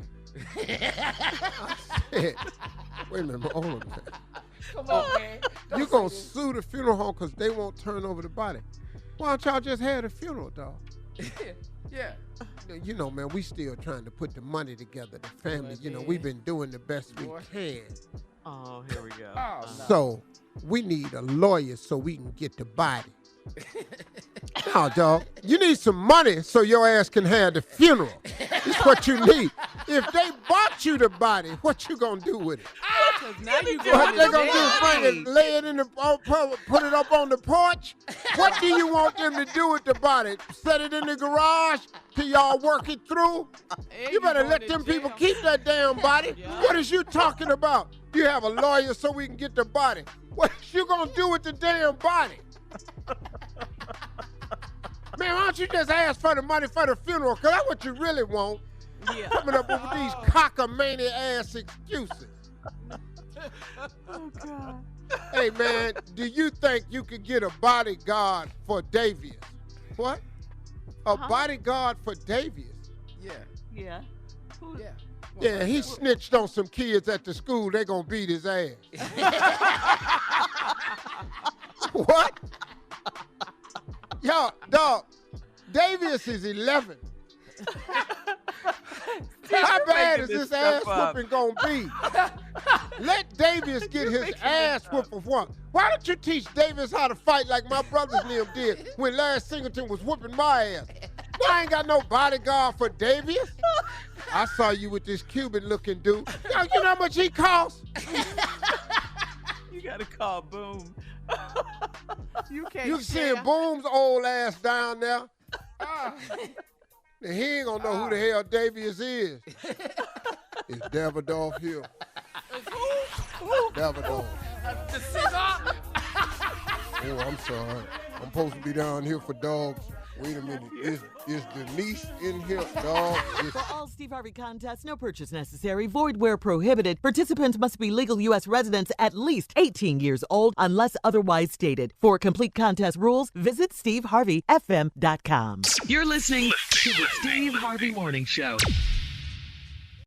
I said, wait a minute, hold on a minute. Come on, man. You gonna sue the funeral home because they won't turn over the body. Why don't y'all just have the funeral, dog? Yeah. You know, man, we still trying to put the money together. The family, you know, we've been doing the best we can. Oh, here we go. Oh, no. So we need a lawyer so we can get the body. No, dog. You need some money so your ass can have the funeral. That's what you need. If they bought you the body, what you gonna do with it? Now you What they gonna do? Bring it, lay it in the, put it up on the porch? What do you want them to do with the body? Set it in the garage till y'all work it through? You better let them people keep that damn body. What is you talking about? You have a lawyer so we can get the body. What you gonna do with the damn body? Man, why don't you just ask for the money for the funeral? Because that's what you really want. Yeah. Coming up with these cockamamie ass excuses. Oh, God. Hey, man, do you think you could get a bodyguard for Davius? What? A bodyguard for Davius? Yeah. Yeah. Yeah. Yeah, he snitched on some kids at the school. They gonna beat his ass. What? Yo, dog, Davius is 11. How bad is this ass whooping gonna be? Let Davius get his ass whooped for one. Why don't you teach Davius how to fight like my brothers and them did when Larry Singleton was whooping my ass? I ain't got no bodyguard for Davius. I saw you with this Cuban-looking dude. Yo, you know how much he costs? You gotta call Boom. You can't. You seeing Boom's old ass down there? And he ain't gonna know who the hell Davius is. It's Davidoff Hill. Davidoff. The cigar? Oh, I'm sorry. I'm supposed to be down here for dogs. Wait a minute. Is Denise in here, dog? For all Steve Harvey contests, no purchase necessary, void where prohibited. Participants must be legal U.S. residents at least 18 years old unless otherwise stated. For complete contest rules, visit steveharveyfm.com. You're listening to the Steve Harvey Morning Show.